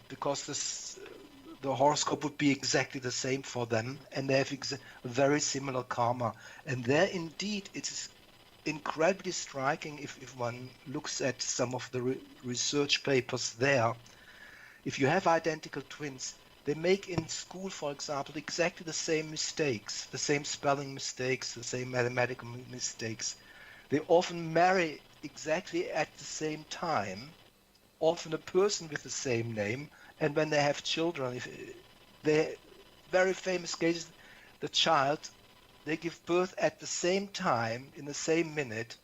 because the horoscope would be exactly the same for them, and they have a very similar karma. And there, indeed, it is incredibly striking if one looks at some of the research papers there. If you have identical twins, they make in school, for example, exactly the same mistakes, the same spelling mistakes, the same mathematical mistakes. They often marry exactly at the same time, often a person with the same name, and when they have children, if they very famous cases, the child, they give birth at the same time in the same minute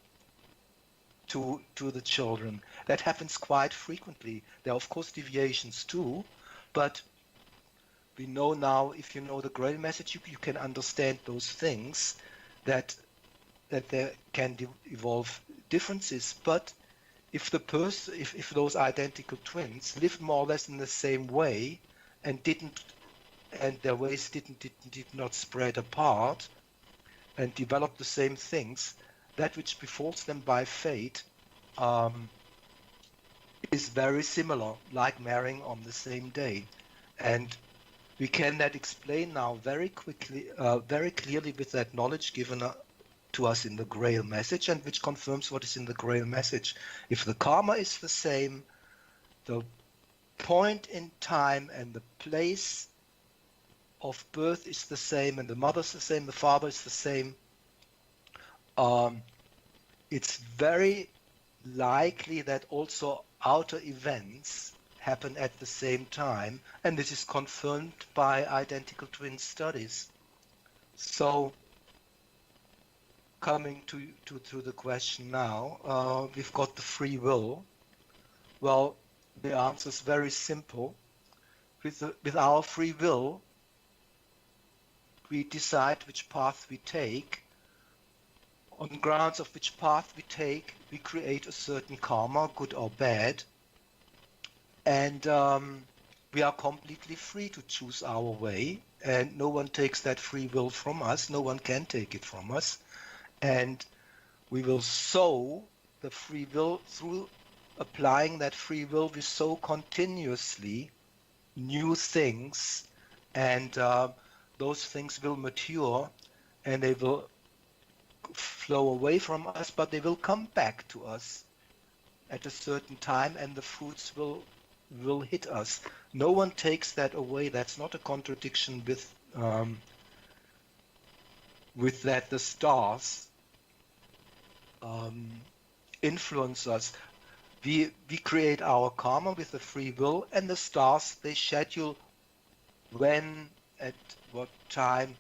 to the children. That happens quite frequently. There are of course deviations too, but we know now, if you know the Grail message, you can understand those things, that there can evolve differences. But if the person, if those identical twins lived more or less in the same way and their ways did not spread apart and develop the same things, that which befalls them by fate is very similar, like marrying on the same day. And we can that explain now very quickly, very clearly, with that knowledge given to us in the Grail message, and which confirms what is in the Grail message. If the karma is the same, the point in time and the place of birth is the same, and the mother's the same, the father is the same, it's very likely that also outer events happen at the same time, and this is confirmed by identical twin studies. So coming to the question now, we've got the free will. Well, the answer is very simple. With our free will, we decide which path we take. On grounds of which path we take, we create a certain karma, good or bad, and we are completely free to choose our way, and no one takes that free will from us. No one can take it from us, and we will sow the free will through applying that free will. We sow continuously new things, and those things will mature, and they will flow away from us, but they will come back to us at a certain time, and the fruits will hit us. No one takes that away. That's not a contradiction with that the stars influence us. We create our karma with the free will, and the stars, they schedule when, at what time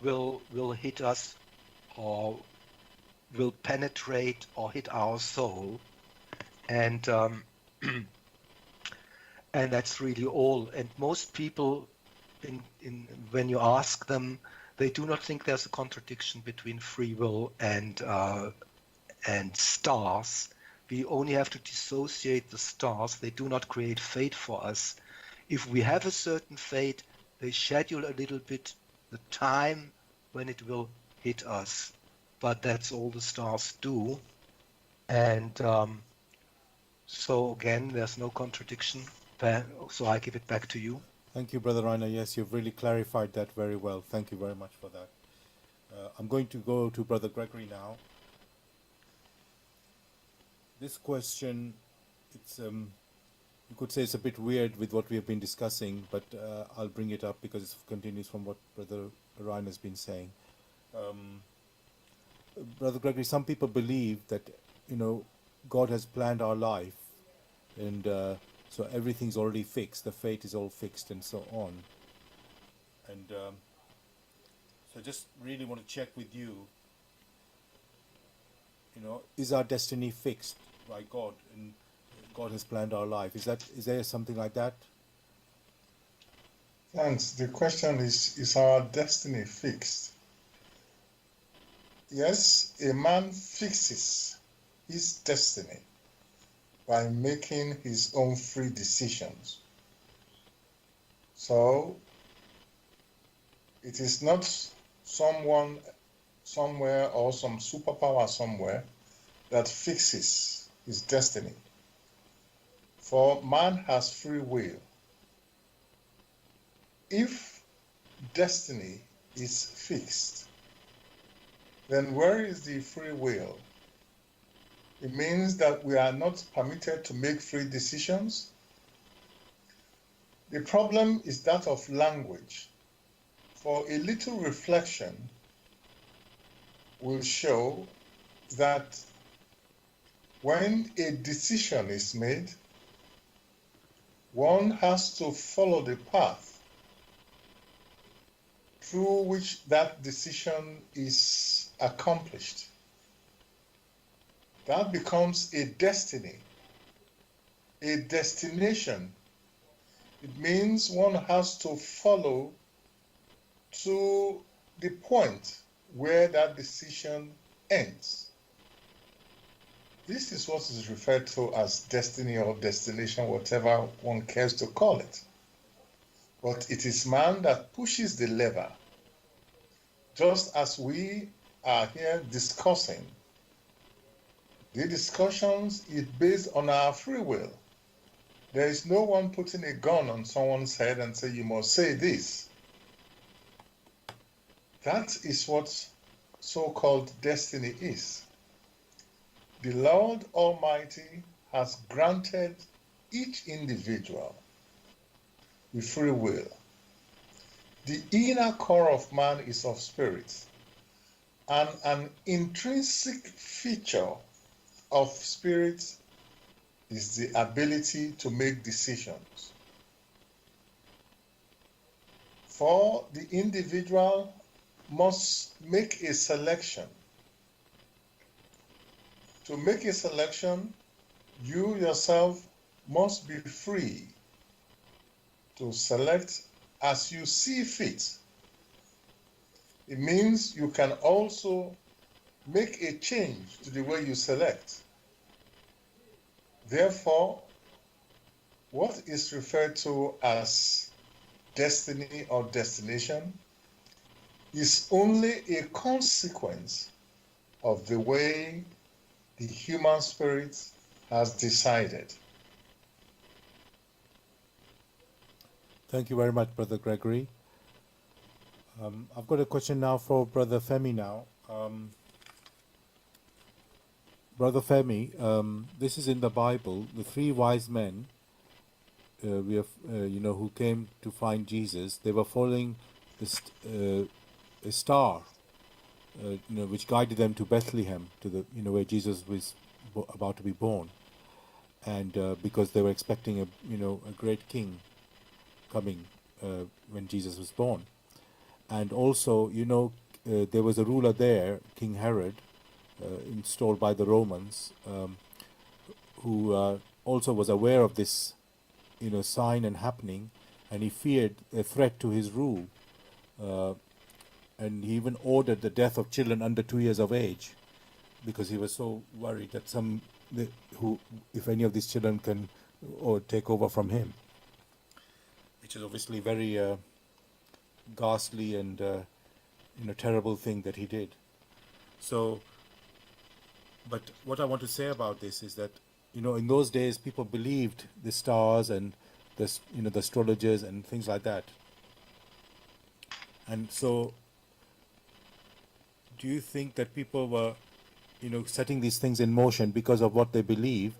will hit us, or will penetrate or hit our soul, and and that's really all. And most people, when you ask them, they do not think there's a contradiction between free will and stars. We only have to dissociate the stars. They do not create fate for us. If we have a certain fate, they schedule a little bit the time when it will hit us. But that's all the stars do. And so again, there's no contradiction. So I give it back to you. Thank you, Brother Rainer. Yes, you've really clarified that very well. Thank you very much for that. I'm going to go to Brother Gregory now. This question, it's you could say it's a bit weird with what we have been discussing, but I'll bring it up because it continues from what Brother Ryan has been saying. Brother Gregory, some people believe that, God has planned our life, and So everything's already fixed. The fate is all fixed, and so on. And so I just really want to check with you. You know, is our destiny fixed by God, and God has planned our life? Is there something like that? Thanks. The question is our destiny fixed? Yes, a man fixes his destiny by making his own free decisions. So it is not someone somewhere or some superpower somewhere that fixes his destiny. For man has free will. If destiny is fixed, then where is the free will? It means that we are not permitted to make free decisions. The problem is that of language. For a little reflection will show that when a decision is made, one has to follow the path through which that decision is accomplished. That becomes a destiny, a destination. It means one has to follow to the point where that decision ends. This is what is referred to as destiny or destination, whatever one cares to call it. But it is man that pushes the lever. Just as we are here discussing, the discussions is based on our free will. There is no one putting a gun on someone's head and say, you must say this. That is what so-called destiny is. The Lord Almighty has granted each individual with free will. The inner core of man is of spirit, and an intrinsic feature of spirit is the ability to make decisions. For the individual must make a selection. To make a selection, you yourself must be free to select as you see fit. It means you can also make a change to the way you select. Therefore, what is referred to as destiny or destination is only a consequence of the way the human spirit has decided. Thank you very much, Brother Gregory. I've got a question now for Brother Femi now. Brother Femi, this is in the Bible. The three wise men, who came to find Jesus, they were following a star, which guided them to Bethlehem, to the where Jesus was about to be born, and because they were expecting a great king coming when Jesus was born. And also, there was a ruler there, King Herod, installed by the Romans, who also was aware of this, sign and happening, and he feared a threat to his rule, and he even ordered the death of children under 2 years of age, because he was so worried that if any of these children can take over from him, which is obviously very ghastly and terrible thing that he did. So, but what I want to say about this is that in those days people believed the stars and the astrologers and things like that. And so, do you think that people were setting these things in motion because of what they believed,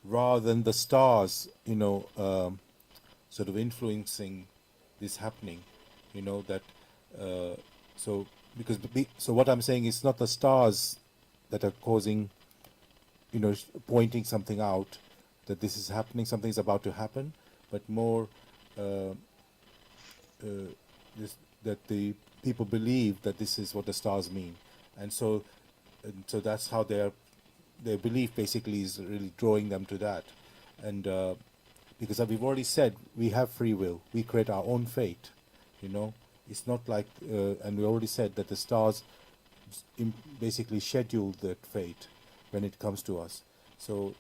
rather than the stars sort of influencing this happening? So what I'm saying is not the stars that are causing, pointing something out. that this is happening, something's about to happen, but more that the people believe that this is what the stars mean, and so that's how their belief basically is really drawing them to that, and because we've already said we have free will, we create our own fate, it's not like and we already said that the stars basically schedule that fate when it comes to us. So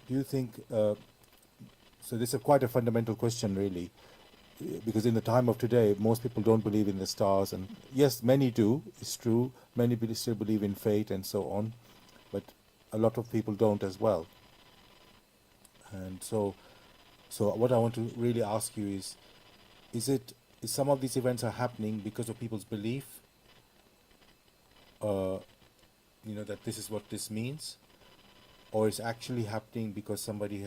do you think so this is quite a fundamental question, really, because in the time of today, most people don't believe in the stars, and yes, many do, it's true, many still believe in fate and so on, but a lot of people don't as well. And so what I want to really ask you is some of these events are happening because of people's belief, that this is what this means, or it's actually happening because somebody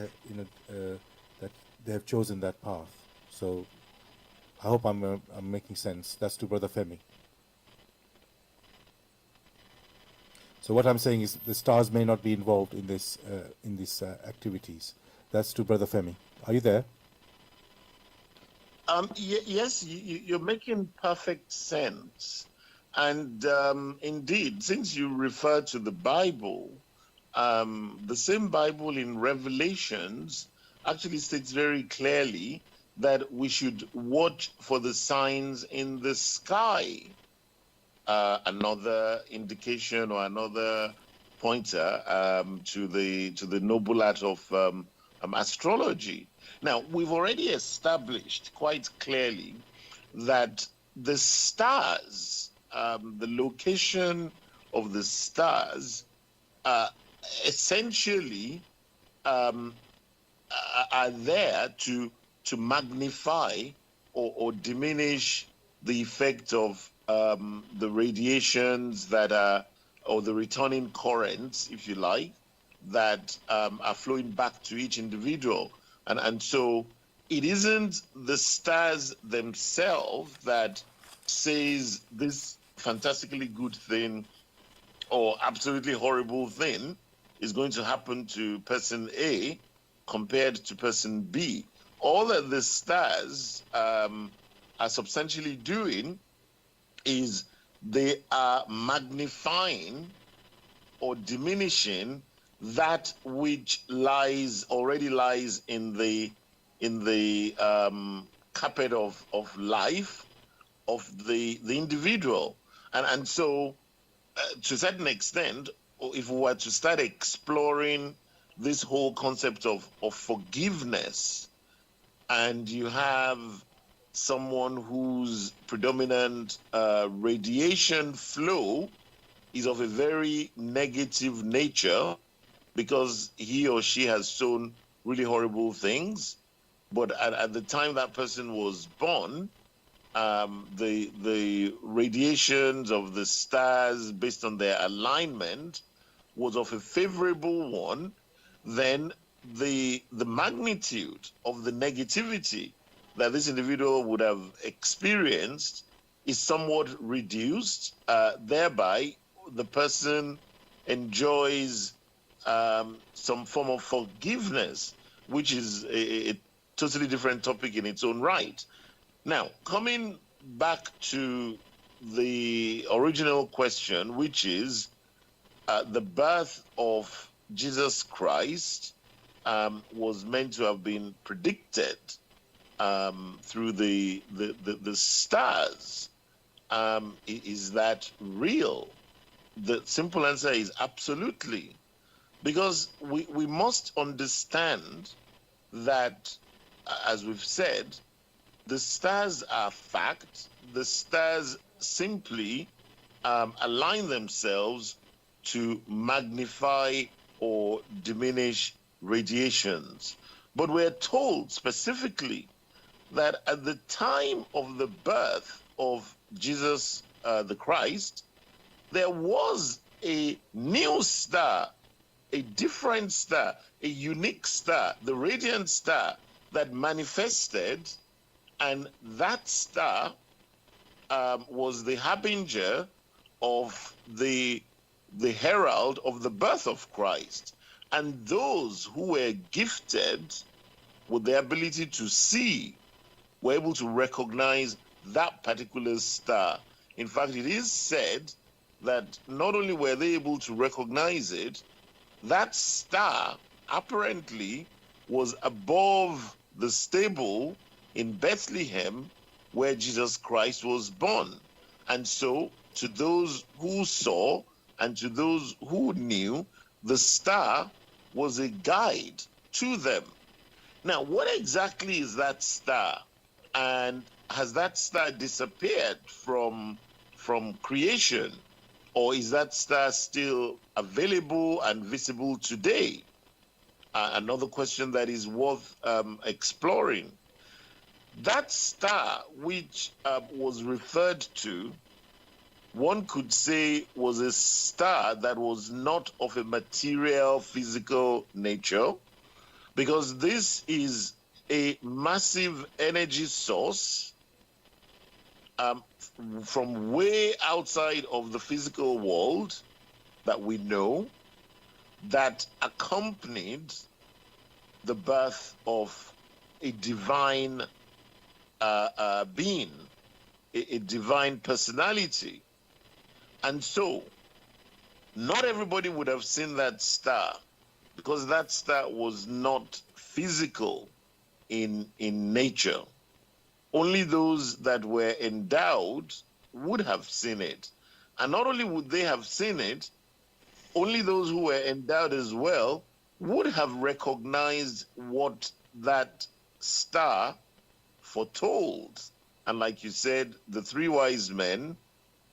that they have chosen that path. So I hope I'm making sense. That's to Brother Femi. So what I'm saying is the stars may not be involved in these activities. That's to Brother Femi. Are you there? Yes, you're making perfect sense. And indeed, since you refer to the Bible, the same Bible in Revelations actually states very clearly that we should watch for the signs in the sky. Another indication or another pointer to the noble art of astrology. Now, we've already established quite clearly that the stars, the location of the stars, essentially are there to magnify or diminish the effect of the radiations that are, or the returning currents, if you like, that are flowing back to each individual. And so it isn't the stars themselves that says this fantastically good thing or absolutely horrible thing is going to happen to person A compared to person B. All that the stars are substantially doing is they are magnifying or diminishing that which already lies in the carpet of life of the individual. And so to a certain extent, if we were to start exploring this whole concept of forgiveness, and you have someone whose predominant radiation flow is of a very negative nature because he or she has sown really horrible things, but at the time that person was born, the radiations of the stars based on their alignment was of a favorable one, then the magnitude of the negativity that this individual would have experienced is somewhat reduced. Thereby, the person enjoys some form of forgiveness, which is a totally different topic in its own right. Now, coming back to the original question, which is the birth of Jesus Christ was meant to have been predicted through the stars. Is that real? The simple answer is absolutely. Because we must understand that, as we've said, the stars are fact. The stars simply align themselves to magnify or diminish radiations. But we're told specifically that at the time of the birth of Jesus the Christ, there was a new star, a different star, a unique star, the radiant star that manifested, and that star was the harbinger of the herald of the birth of Christ. And those who were gifted with the ability to see were able to recognize that particular star. In fact, it is said that not only were they able to recognize it, that star apparently was above the stable in Bethlehem where Jesus Christ was born. And so, to those who saw and to those who knew, the star was a guide to them. Now, what exactly is that star? And has that star disappeared from creation? Or is that star still available and visible today? Another question that is worth exploring. That star, which was referred to, one could say was a star that was not of a material, physical nature, because this is a massive energy source from way outside of the physical world that we know, that accompanied the birth of a divine being, a divine personality. And so, not everybody would have seen that star, because that star was not physical in nature. Only those that were endowed would have seen it. And not only would they have seen it, only those who were endowed as well would have recognized what that star foretold. And like you said, the three wise men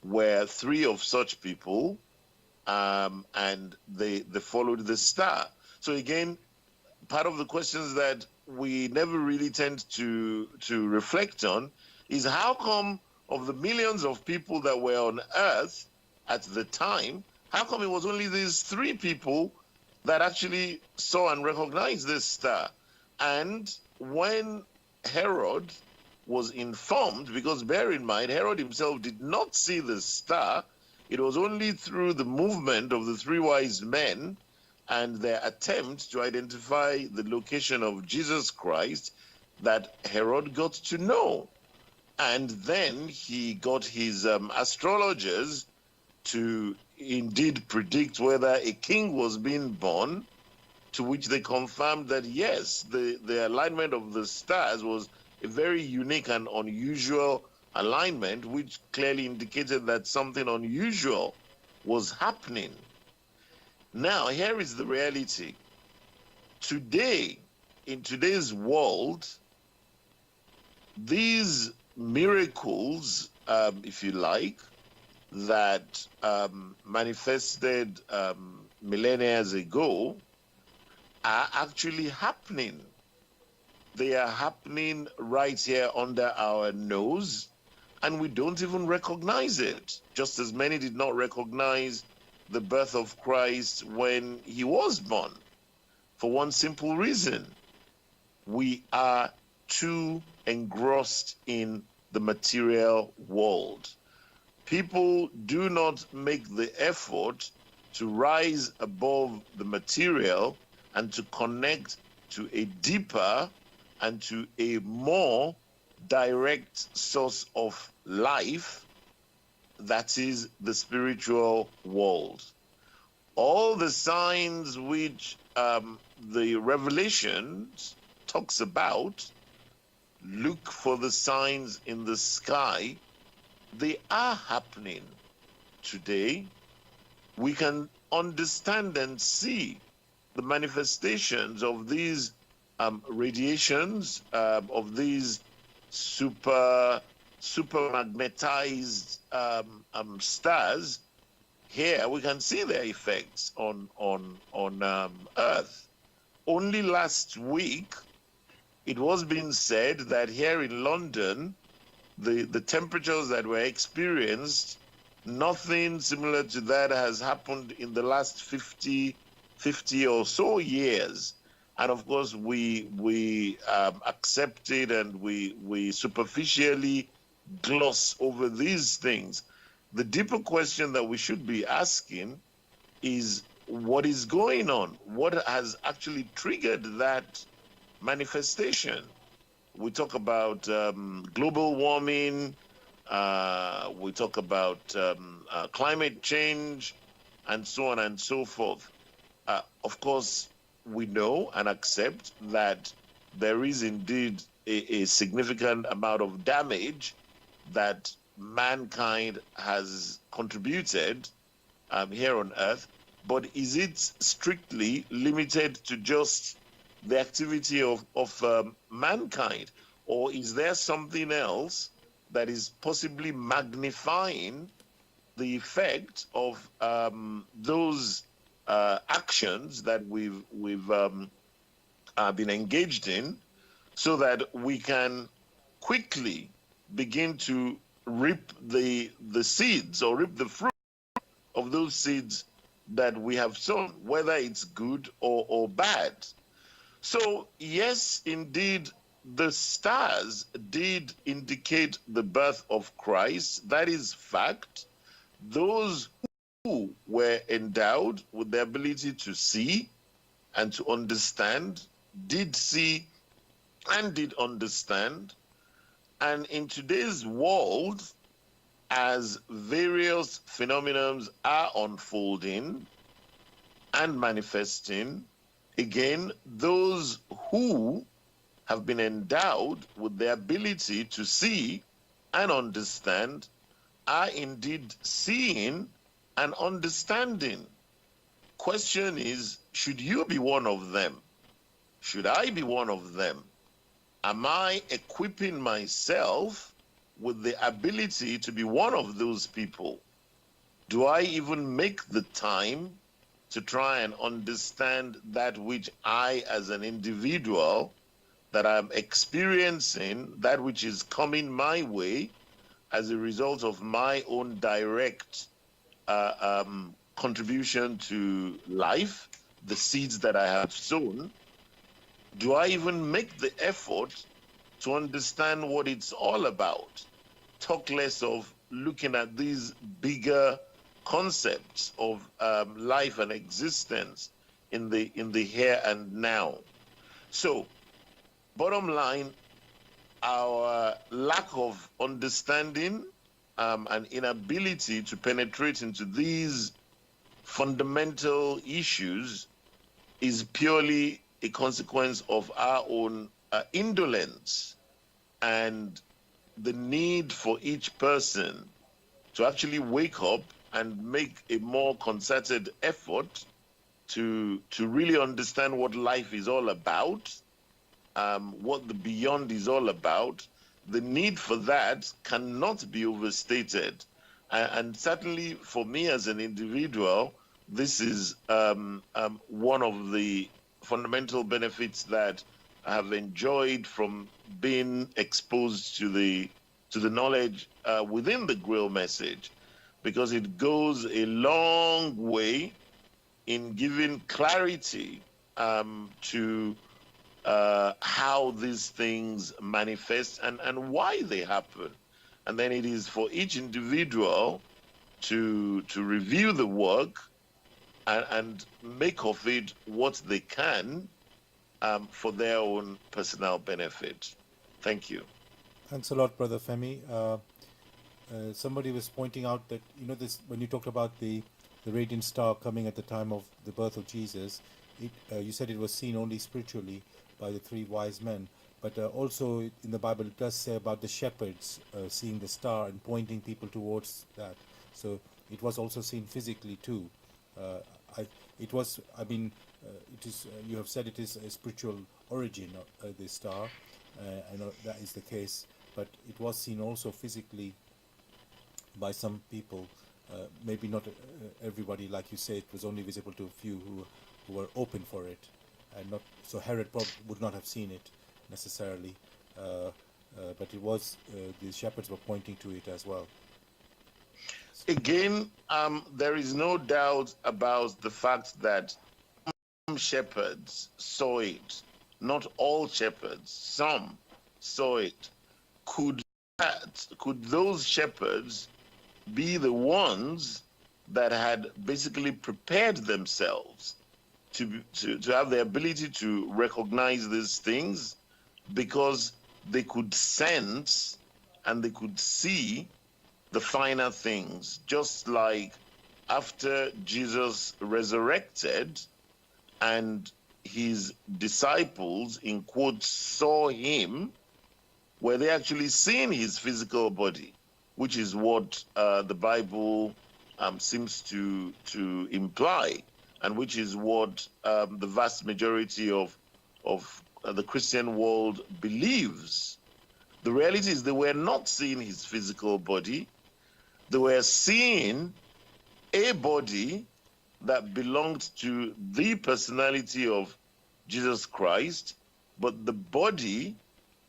were three of such people, and they followed the star. So again, part of the questions that we never really tend to reflect on is how come of the millions of people that were on earth at the time, how come it was only these three people that actually saw and recognized this star? And when Herod was informed, because bear in mind, Herod himself did not see the star, it was only through the movement of the three wise men and their attempt to identify the location of Jesus Christ that Herod got to know. And then he got his astrologers to indeed predict whether a king was being born, to which they confirmed that yes, the alignment of the stars was a very unique and unusual alignment, which clearly indicated that something unusual was happening. Now, here is the reality. Today, in today's world, these miracles, if you like, that manifested millennia ago are actually happening. They are happening right here under our nose, and we don't even recognize it. Just as many did not recognize the birth of Christ when he was born, for one simple reason: we are too engrossed in the material world. People do not make the effort to rise above the material and to connect to a deeper and to a more direct source of life, that is the spiritual world. All the signs which the Revelation talks about, look for the signs in the sky, they are happening today. We can understand and see the manifestations of these radiations, of these super magnetized stars. Here we can see their effects on Earth. Only last week, it was being said that here in London, the temperatures that were experienced, nothing similar to that has happened in the last 50 or so years. And of course, we accept it and we superficially gloss over these things. The deeper question that we should be asking is, what is going on, what has actually triggered that manifestation. We talk about global warming, we talk about climate change, and so on and so forth. Of course, we know and accept that there is indeed a significant amount of damage that mankind has contributed here on Earth, but is it strictly limited to just the activity of mankind, or is there something else that is possibly magnifying the effect of those actions that we've been engaged in, so that we can quickly begin to reap the seeds or reap the fruit of those seeds that we have sown, whether it's good or bad. So yes, indeed, the stars did indicate the birth of Christ. That is fact. Those who were endowed with the ability to see and to understand did see and did understand. And in today's world, as various phenomena are unfolding and manifesting, again, those who have been endowed with the ability to see and understand are indeed seeing and understanding. Question is, should you be one of them? Should I be one of them? Am I equipping myself with the ability to be one of those people? Do I even make the time to try and understand that which I, as an individual, that I'm experiencing, that which is coming my way as a result of my own direct contribution to life, the seeds that I have sown? Do I even make the effort to understand what it's all about? Talk less of looking at these bigger concepts of life and existence in the here and now. So, bottom line, our lack of understanding and inability to penetrate into these fundamental issues is purely a consequence of our own indolence, and the need for each person to actually wake up and make a more concerted effort to really understand what life is all about, what the beyond is all about. The need for that cannot be overstated. And certainly for me as an individual, this is one of the fundamental benefits that I have enjoyed from being exposed to the knowledge within the Grail message, because it goes a long way in giving clarity to how these things manifest and why they happen. And then it is for each individual to review the work and make of it what they can for their own personal benefit. Thank you. Thanks a lot, Brother Femi. Somebody was pointing out that, this, when you talked about the radiant star coming at the time of the birth of Jesus, you said it was seen only spiritually by the three wise men. But also in the Bible, it does say about the shepherds seeing the star and pointing people towards that. So it was also seen physically too. You have said it is a spiritual origin of the star. I know that is the case, but it was seen also physically by some people. Maybe not everybody, like you say, it was only visible to a few who were open for it, and not so. Herod would not have seen it necessarily, but it was the shepherds were pointing to it as well. Again, there is no doubt about the fact that some shepherds saw it. Not all shepherds, some saw it. Could those shepherds be the ones that had basically prepared themselves to have the ability to recognize these things, because they could sense and they could see the finer things. Just like after Jesus resurrected and his disciples, in quotes, saw him, were they actually seeing his physical body, which is what the Bible seems to imply, and which is what the vast majority of the Christian world believes. The reality is they were not seeing his physical body. They were seeing a body that belonged to the personality of Jesus Christ, but the body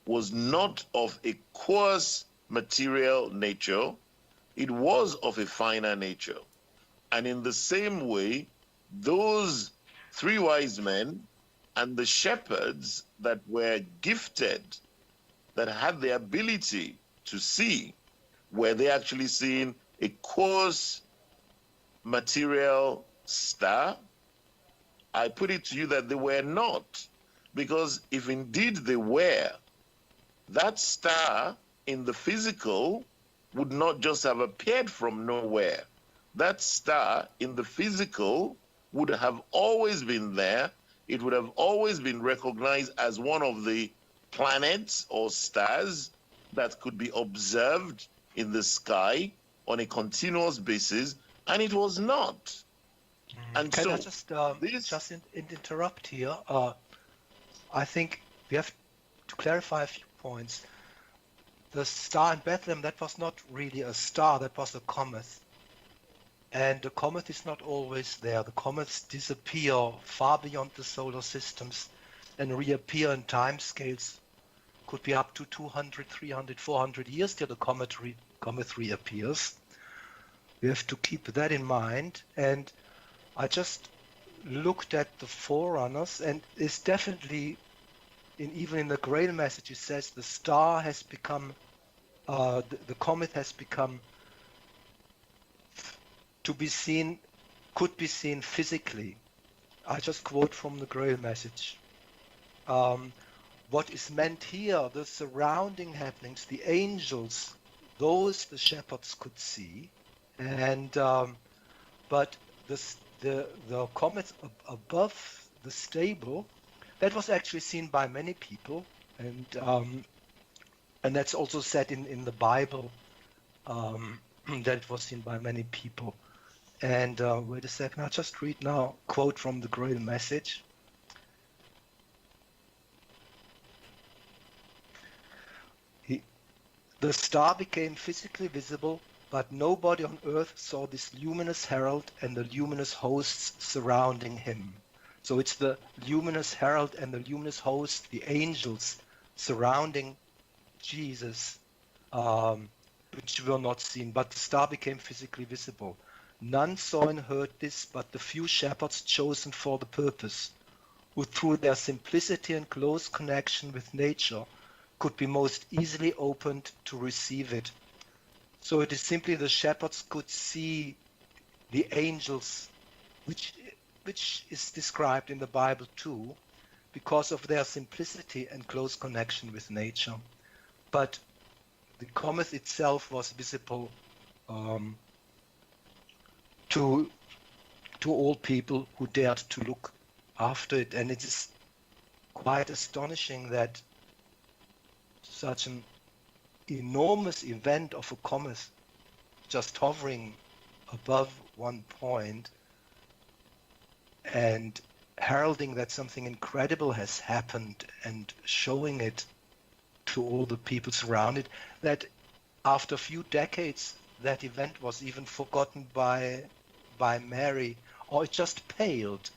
was not of a coarse material nature. It was of a finer nature. And in the same way, those three wise men and the shepherds that were gifted, that had the ability to see, were they actually seeing a coarse material star? I put it to you that they were not, because if indeed they were, that star in the physical would not just have appeared from nowhere. That star in the physical would have always been there. It would have always been recognized as one of the planets or stars that could be observed in the sky on a continuous basis, and it was not. And Can so I just this interrupt here? I think we have to clarify a few points. The star in Bethlehem, that was not really a star, that was a comet. And the comet is not always there. The comets disappear far beyond the solar systems and reappear in time scales. Could be up to 200, 300, 400 years till the comet reappears. We have to keep that in mind. And I just looked at the forerunners, and it's definitely, even in the Grail message, it says the star has become, the comet has become to be seen, could be seen physically. I just quote from the Grail message. What is meant here, the surrounding happenings, the angels, those the shepherds could see, and but the comet above the stable, that was actually seen by many people, and that's also said in the Bible, that it was seen by many people. And wait a second, I'll just read now, quote from the Grail message. The star became physically visible, but nobody on earth saw this luminous herald and the luminous hosts surrounding him. So it's the luminous herald and the luminous hosts, the angels surrounding Jesus, which were not seen, but the star became physically visible. None saw and heard this but the few shepherds chosen for the purpose, who through their simplicity and close connection with nature could be most easily opened to receive it. So it is simply the shepherds could see the angels, which is described in the Bible too, because of their simplicity and close connection with nature. But the comet itself was visible to all people who dared to look after it, and it is quite astonishing that such an enormous event of a comet just hovering above one point and heralding that something incredible has happened and showing it to all the people surrounded, that after a few decades that event was even forgotten by Mary, or it just paled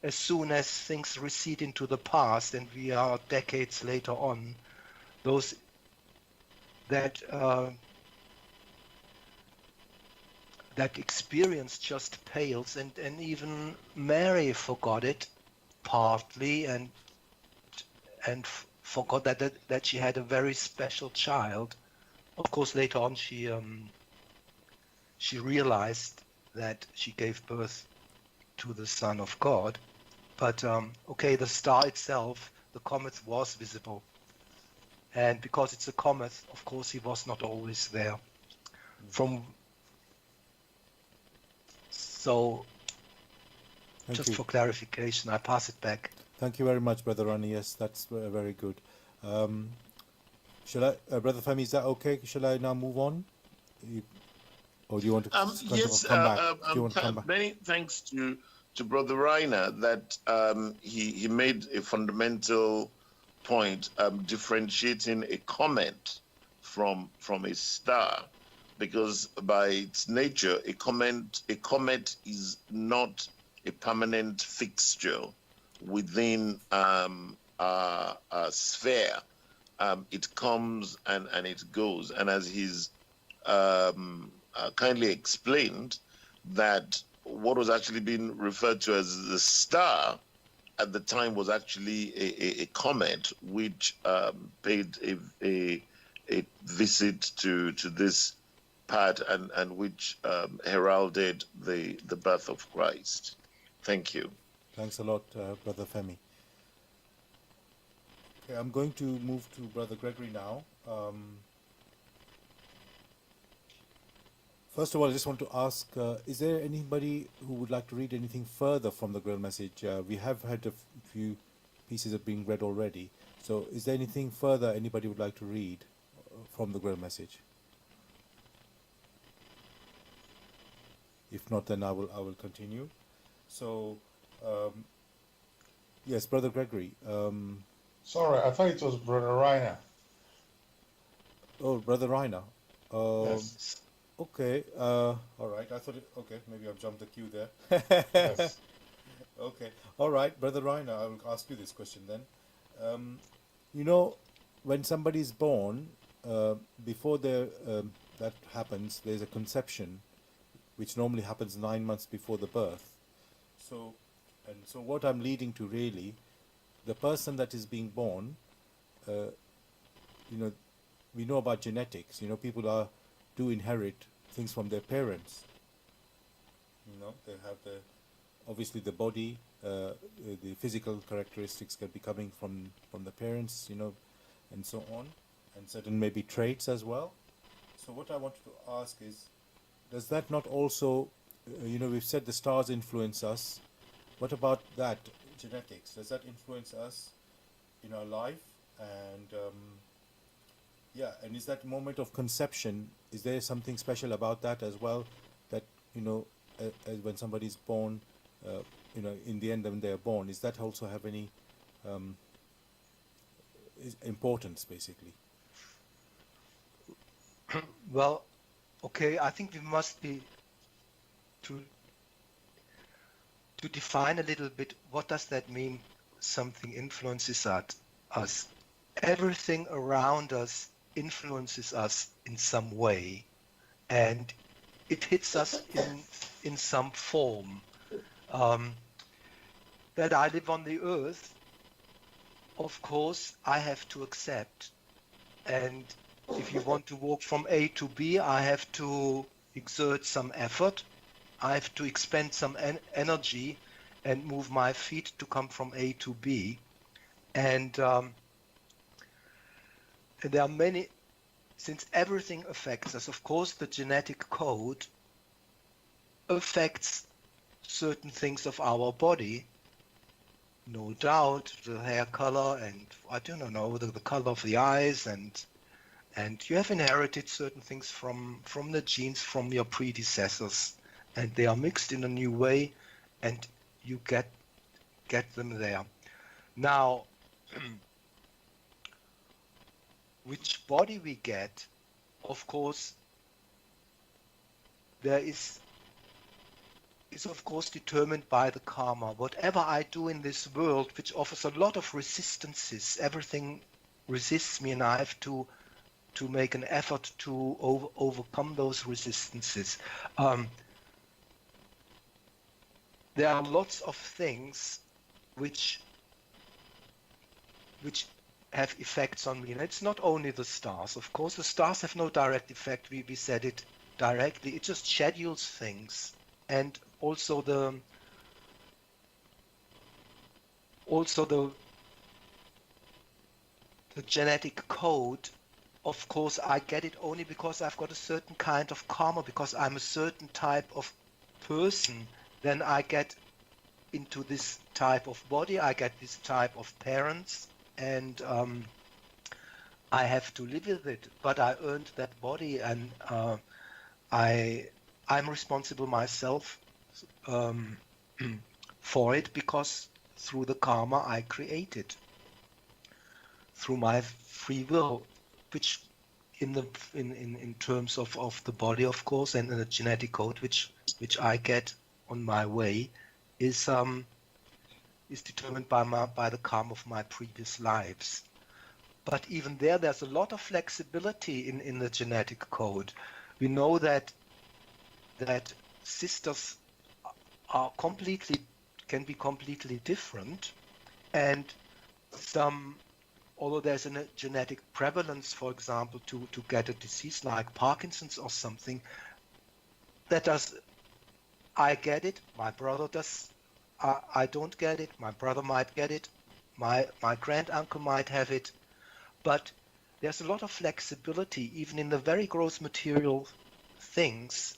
as soon as things recede into the past and we are decades later on. Those that experience just pales, and even Mary forgot it partly, and forgot that she had a very special child. Of course, later on she realized that she gave birth to the Son of God. But okay, the star itself, the comet, was visible. And because it's a comet, of course, he was not always there. So, Thank just you. for clarification, I pass it back. Thank you very much, Brother Ronnie. Yes, that's very good. Shall I, Brother Femi, is that okay? Shall I now move on? Or do you want to Yes, come back? Do you want to come back? many thanks to Brother Reiner that he made a fundamental point, differentiating a comet from a star, because by its nature, a comet is not a permanent fixture within a sphere. It comes and it goes, and as he's kindly explained, that what was actually being referred to as the star at the time was actually a comet which paid a visit to this part and which heralded the birth of Christ. Thank you. Thanks a lot, Brother Femi. Okay, I'm going to move to Brother Gregory now. First of all, I just want to ask, is there anybody who would like to read anything further from the Grail message? We have had a few pieces of being read already. So is there anything further anybody would like to read from the Grail message? If not, then I will continue. So, yes, Brother Gregory. Sorry, I thought it was Brother Reiner. Oh, Brother Reiner. Yes. Okay, all right. I thought okay, maybe I've jumped the queue there. Yes. Okay, all right, Brother Reiner, I will ask you this question then. You know, when somebody is born, before that happens, there's a conception, which normally happens 9 months before the birth. So what I'm leading to really, the person that is being born, you know, we know about genetics. You know, people do inherit things from their parents. You know, they have obviously the body, the physical characteristics can be coming from the parents, you know, and so on, and certain maybe traits as well. So what I wanted to ask is, does that not also, you know, we've said the stars influence us. What about that, genetics? Does that influence us in our life? And yeah, and is that moment of conception, is there something special about that as well? That, you know, as when somebody's born, you know, in the end when they're born, is that also have any importance, basically? Well, okay, I think we must be to define a little bit, what does that mean, something influences us? Everything around us influences us in some way, and it hits us in some form. That I live on the earth, of course, I have to accept. And if you want to walk from A to B, I have to exert some effort. I have to expend some energy and move my feet to come from A to B. And there are many, since everything affects us, of course, the genetic code affects certain things of our body. No doubt, the hair color and I don't know, the color of the eyes, and you have inherited certain things from the genes from your predecessors, and they are mixed in a new way, and you get them there. Now, which body we get, of course, there is of course determined by the karma. Whatever I do in this world, which offers a lot of resistances, everything resists me, and I have to make an effort to overcome those resistances. There are lots of things which have effects on me, and it's not only the stars. Of course, the stars have no direct effect. We said it directly. It just schedules things. and also the genetic code. Of course, I get it only because I've got a certain kind of karma, because I'm a certain type of person. Then I get into this type of body, I get this type of parents, and I have to live with it. But I earned that body, and I'm responsible myself um, for it, because through the karma I created, through my free will, which in terms of the body, of course, and the genetic code which I get on my way is determined by the karma of my previous lives. But even there's a lot of flexibility in the genetic code. We know that sisters can be completely different, and although there's a genetic prevalence, for example, to get a disease like Parkinson's or something, I get it, my brother does, I don't get it, my brother might get it, my granduncle might have it, but there's a lot of flexibility, even in the very gross material things.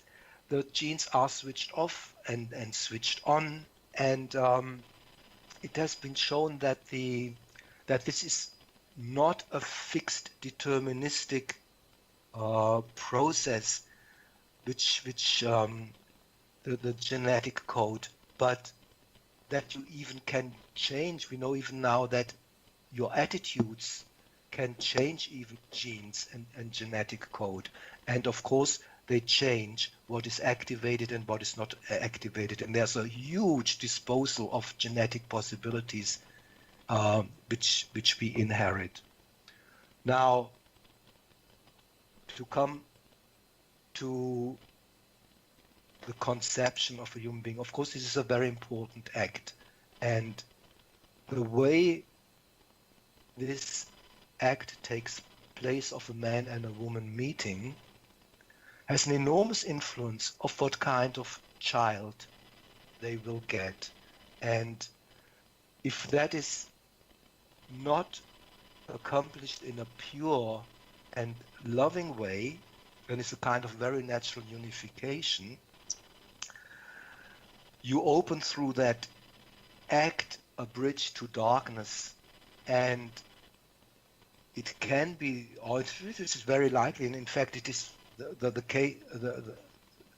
The genes are switched off and switched on, and it has been shown that this is not a fixed deterministic process, which the genetic code, but that you even can change. We know even now that your attitudes can change even genes and genetic code, and of course they change what is activated and what is not activated, and there's a huge disposal of genetic possibilities which we inherit. Now, to come to the conception of a human being, of course this is a very important act, and the way this act takes place of a man and a woman meeting has an enormous influence of what kind of child they will get. And if that is not accomplished in a pure and loving way, then it's a kind of very natural unification. You open through that act a bridge to darkness, and it can be, or this is very likely, and in fact it is the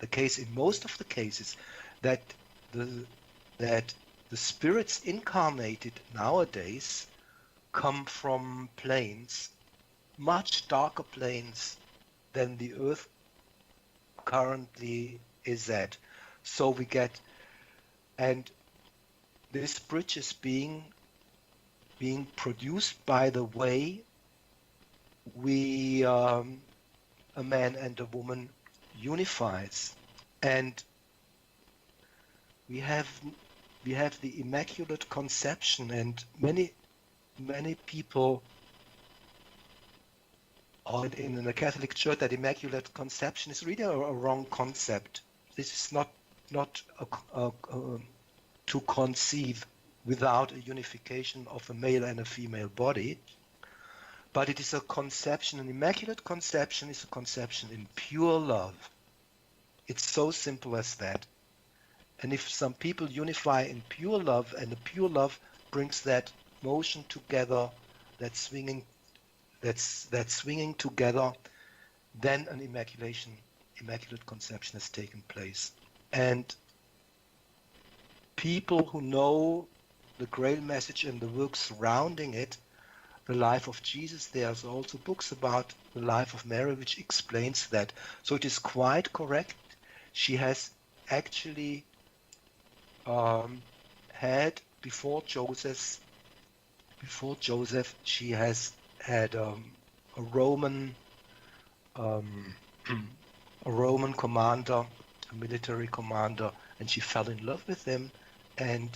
case in most of the cases, that the spirits incarnated nowadays come from planes, much darker planes than the Earth currently is at. So we get, and this bridge is being produced by the way we a man and a woman unifies, and we have the Immaculate Conception, and many people in the Catholic Church, that Immaculate Conception is really a wrong concept. This is not to conceive without a unification of a male and a female body, but it is a conception. An Immaculate Conception is a conception in pure love. It's so simple as that. And if some people unify in pure love, and the pure love brings that motion together, that swinging together, then an Immaculate Conception has taken place. And people who know the Grail message and the work surrounding it, the life of Jesus, there's also books about the life of Mary which explains that. So it is quite correct. She has actually had, before Joseph, she has had a Roman commander, a military commander, and she fell in love with him, and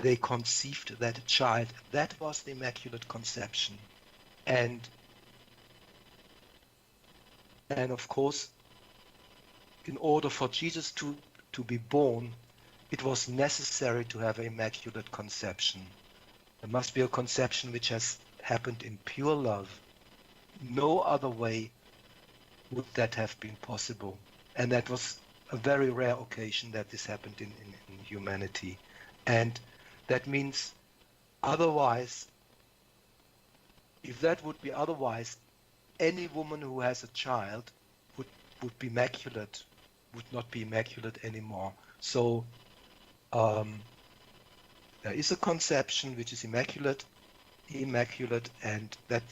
they conceived that child. That was the Immaculate Conception. And of course, in order for Jesus to to be born, it was necessary to have immaculate conception. There must be a conception which has happened in pure love. No other way would that have been possible. And that was a very rare occasion that this happened in humanity. And that means otherwise, if that would be otherwise, any woman who has a child would be immaculate, would not be immaculate anymore. So there is a conception which is immaculate, and that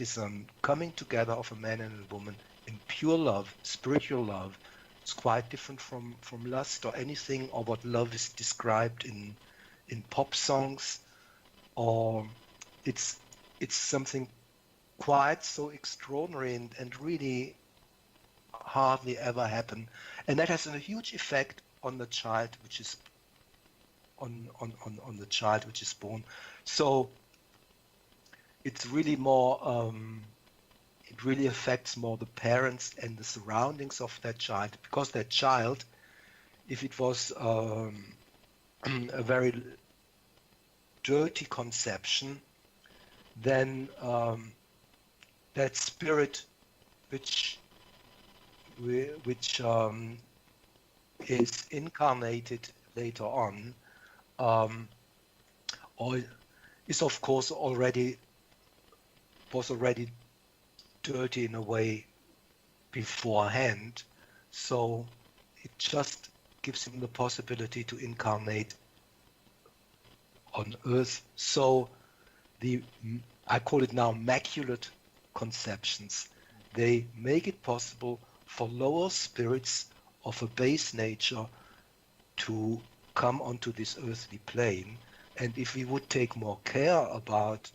is coming together of a man and a woman in pure love, spiritual love. It's quite different from lust or anything, or what love is described in pop songs, or it's something quite so extraordinary and really hardly ever happen, and that has a huge effect on the child which is on the child which is born. So it's really more it really affects more the parents and the surroundings of that child, because that child, if it was a very dirty conception, then that spirit which is incarnated later on, or is of course was already dirty in a way beforehand, so it just gives him the possibility to incarnate on earth. So I call it now immaculate conceptions. They make it possible for lower spirits of a base nature to come onto this earthly plane. And if we would take more care about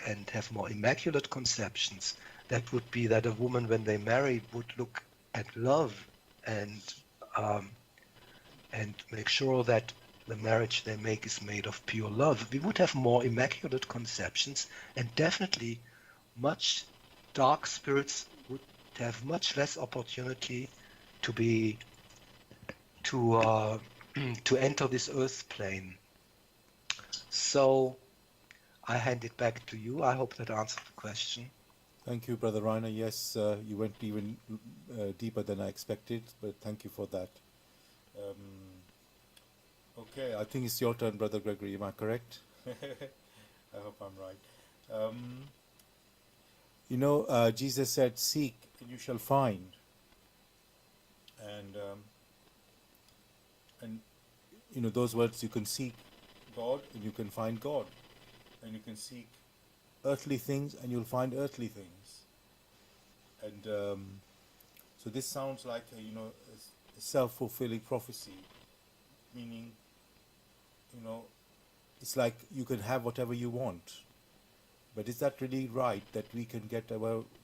and have more immaculate conceptions, that would be that a woman, when they marry, would look at love and make sure that the marriage they make is made of pure love. We would have more immaculate conceptions, and definitely much dark spirits would have much less opportunity to enter this earth plane. So I hand it back to you. I hope that answered the question. Thank you, Brother Reiner. Yes, you went even deeper than I expected, but thank you for that. Okay, I think it's your turn, Brother Gregory. Am I correct? I hope I'm right. Jesus said, "Seek and you shall find." And those words, you can seek God and you can find God, and you can seek earthly things and you'll find earthly things. And so this sounds like a self-fulfilling prophecy, meaning it's like you can have whatever you want. But is that really right, that we can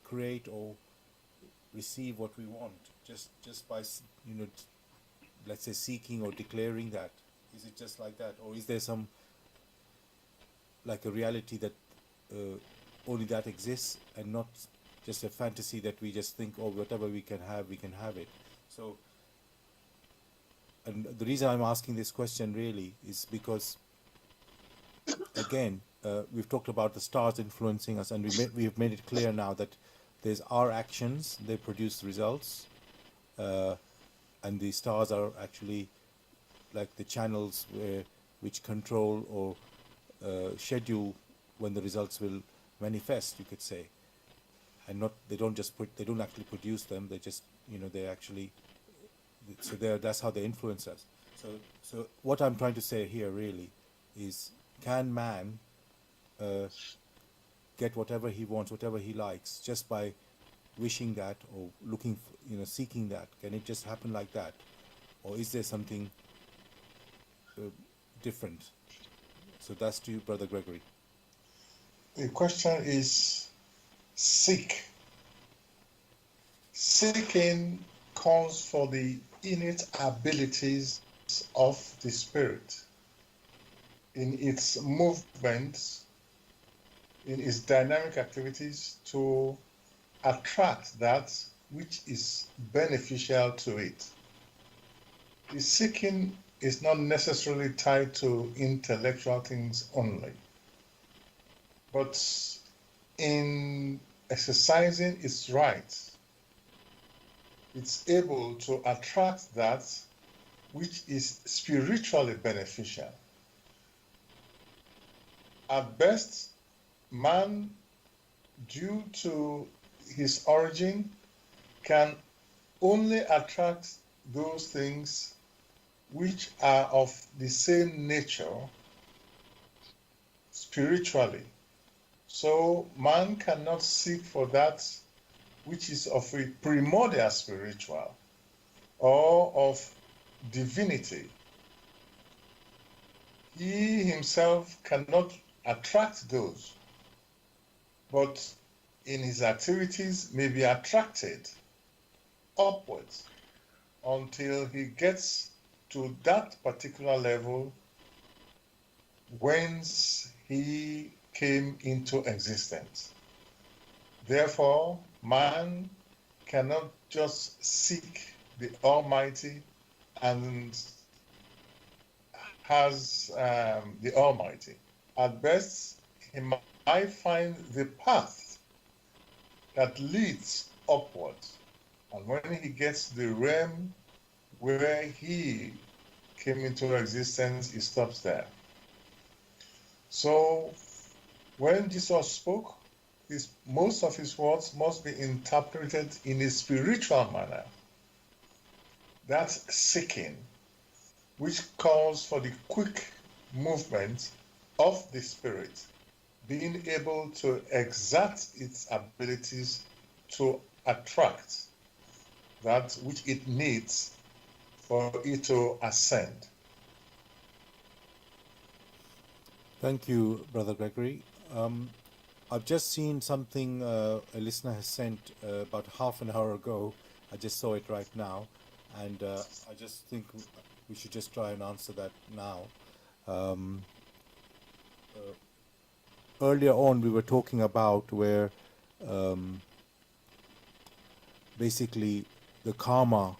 create or receive what we want just by let's say seeking or declaring that? Is it just like that, or is there some like a reality that only that exists and not just a fantasy that we just think, oh, whatever we can have it? So, and the reason I'm asking this question really is because, again, we've talked about the stars influencing us, and we've made it clear now that there's our actions, they produce results, and the stars are actually like the channels which control or schedule when the results will manifest, you could say. And they don't actually produce them, they just they actually, so that's how they influence us. So what I'm trying to say here really is, can man get whatever he wants, whatever he likes, just by wishing that or looking for, seeking that? Can it just happen like that, or is there something different? So that's to you, Brother Gregory. The question is seek. Seeking calls for the innate abilities of the spirit in its movements, in its dynamic activities, to attract that which is beneficial to it. The seeking is not necessarily tied to intellectual things only, but in exercising its right, it's able to attract that which is spiritually beneficial. At best, man, due to his origin, can only attract those things which are of the same nature spiritually. So man cannot seek for that which is of a primordial spiritual or of divinity. He himself cannot attract those, but in his activities may be attracted upwards until he gets to that particular level whence he came into existence. Therefore, man cannot just seek the Almighty and has the Almighty. At best, he might find the path that leads upwards. And when he gets to the realm where he came into existence, he stops there. So when Jesus spoke, most of his words must be interpreted in a spiritual manner. That's seeking, which calls for the quick movement of the spirit, being able to exert its abilities to attract that which it needs for it to ascend. Thank you, Brother Gregory. I've just seen something a listener has sent about half an hour ago. I just saw it right now, and I just think we should just try and answer that now. Earlier on, we were talking about where basically the karma,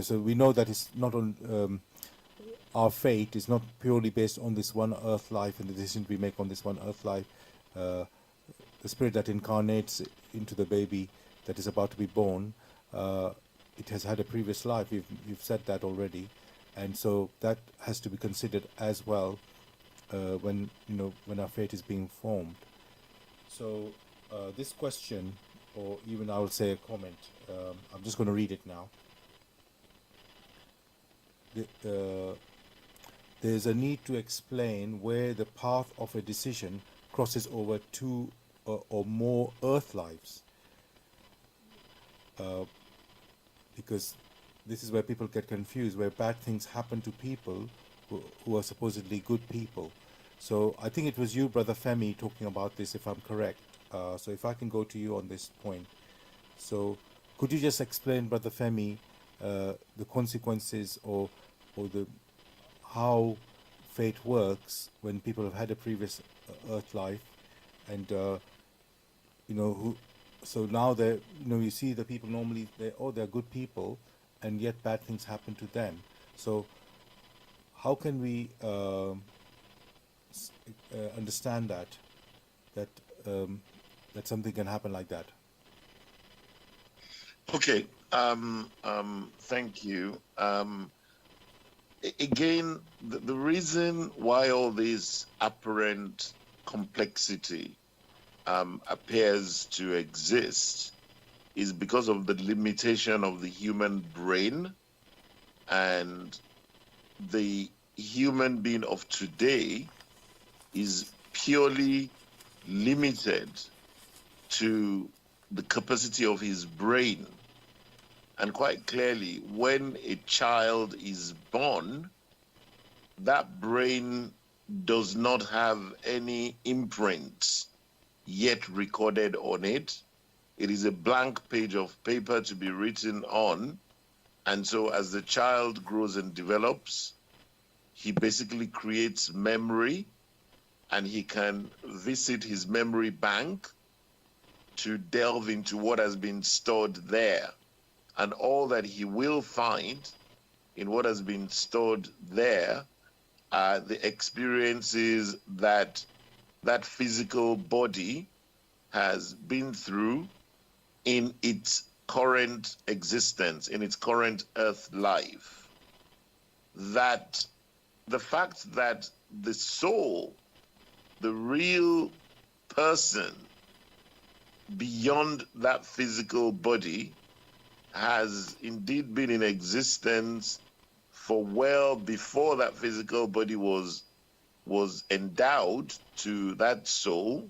so we know that it's not on our fate is not purely based on this one earth life and the decisions we make on this one earth life. The spirit that incarnates into the baby that is about to be born, it has had a previous life. You've said that already, and so that has to be considered as well when our fate is being formed. So this question, or even I will say a comment, I'm just going to read it now. There's a need to explain where the path of a decision crosses over two or more earth lives, because this is where people get confused, where bad things happen to people who are supposedly good people. So I think it was you, Brother Femi, talking about this, if I'm correct. So if I can go to you on this point. So could you just explain, Brother Femi, the consequences or the how fate works when people have had a previous earth life, and so now they you see the people normally they're good people, and yet bad things happen to them. So how can we understand that something can happen like that? Okay. Thank you. Again, the reason why all this apparent complexity appears to exist is because of the limitation of the human brain, and the human being of today is purely limited to the capacity of his brain. And quite clearly, when a child is born, that brain does not have any imprints yet recorded on it. It is a blank page of paper to be written on. And so as the child grows and develops, he basically creates memory, and he can visit his memory bank to delve into what has been stored there. And all that he will find in what has been stored there are the experiences that that physical body has been through in its current existence, in its current earth life. That the fact that the soul, the real person beyond that physical body, has indeed been in existence for well before that physical body was endowed to that soul,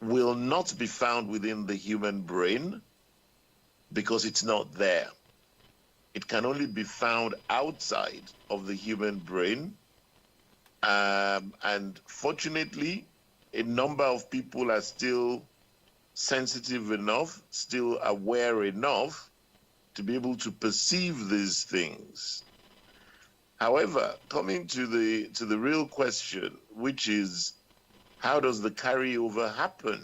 will not be found within the human brain because it's not there. It can only be found outside of the human brain. And fortunately, a number of people are still sensitive enough, still aware enough to be able to perceive these things. However, coming to the real question, which is, how does the carryover happen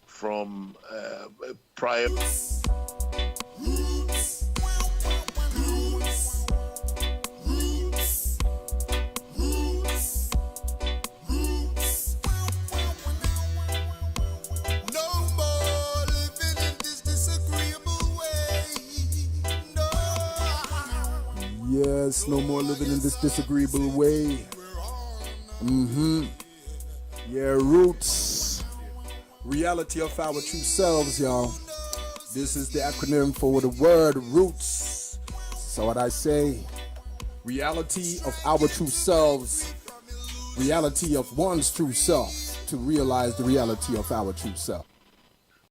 from prior? Yes, no more living in this disagreeable way. Yeah, roots. Reality of our true selves, y'all. This is the acronym for the word roots. So what I say, reality of our true selves, reality of one's true self, to realize the reality of our true self.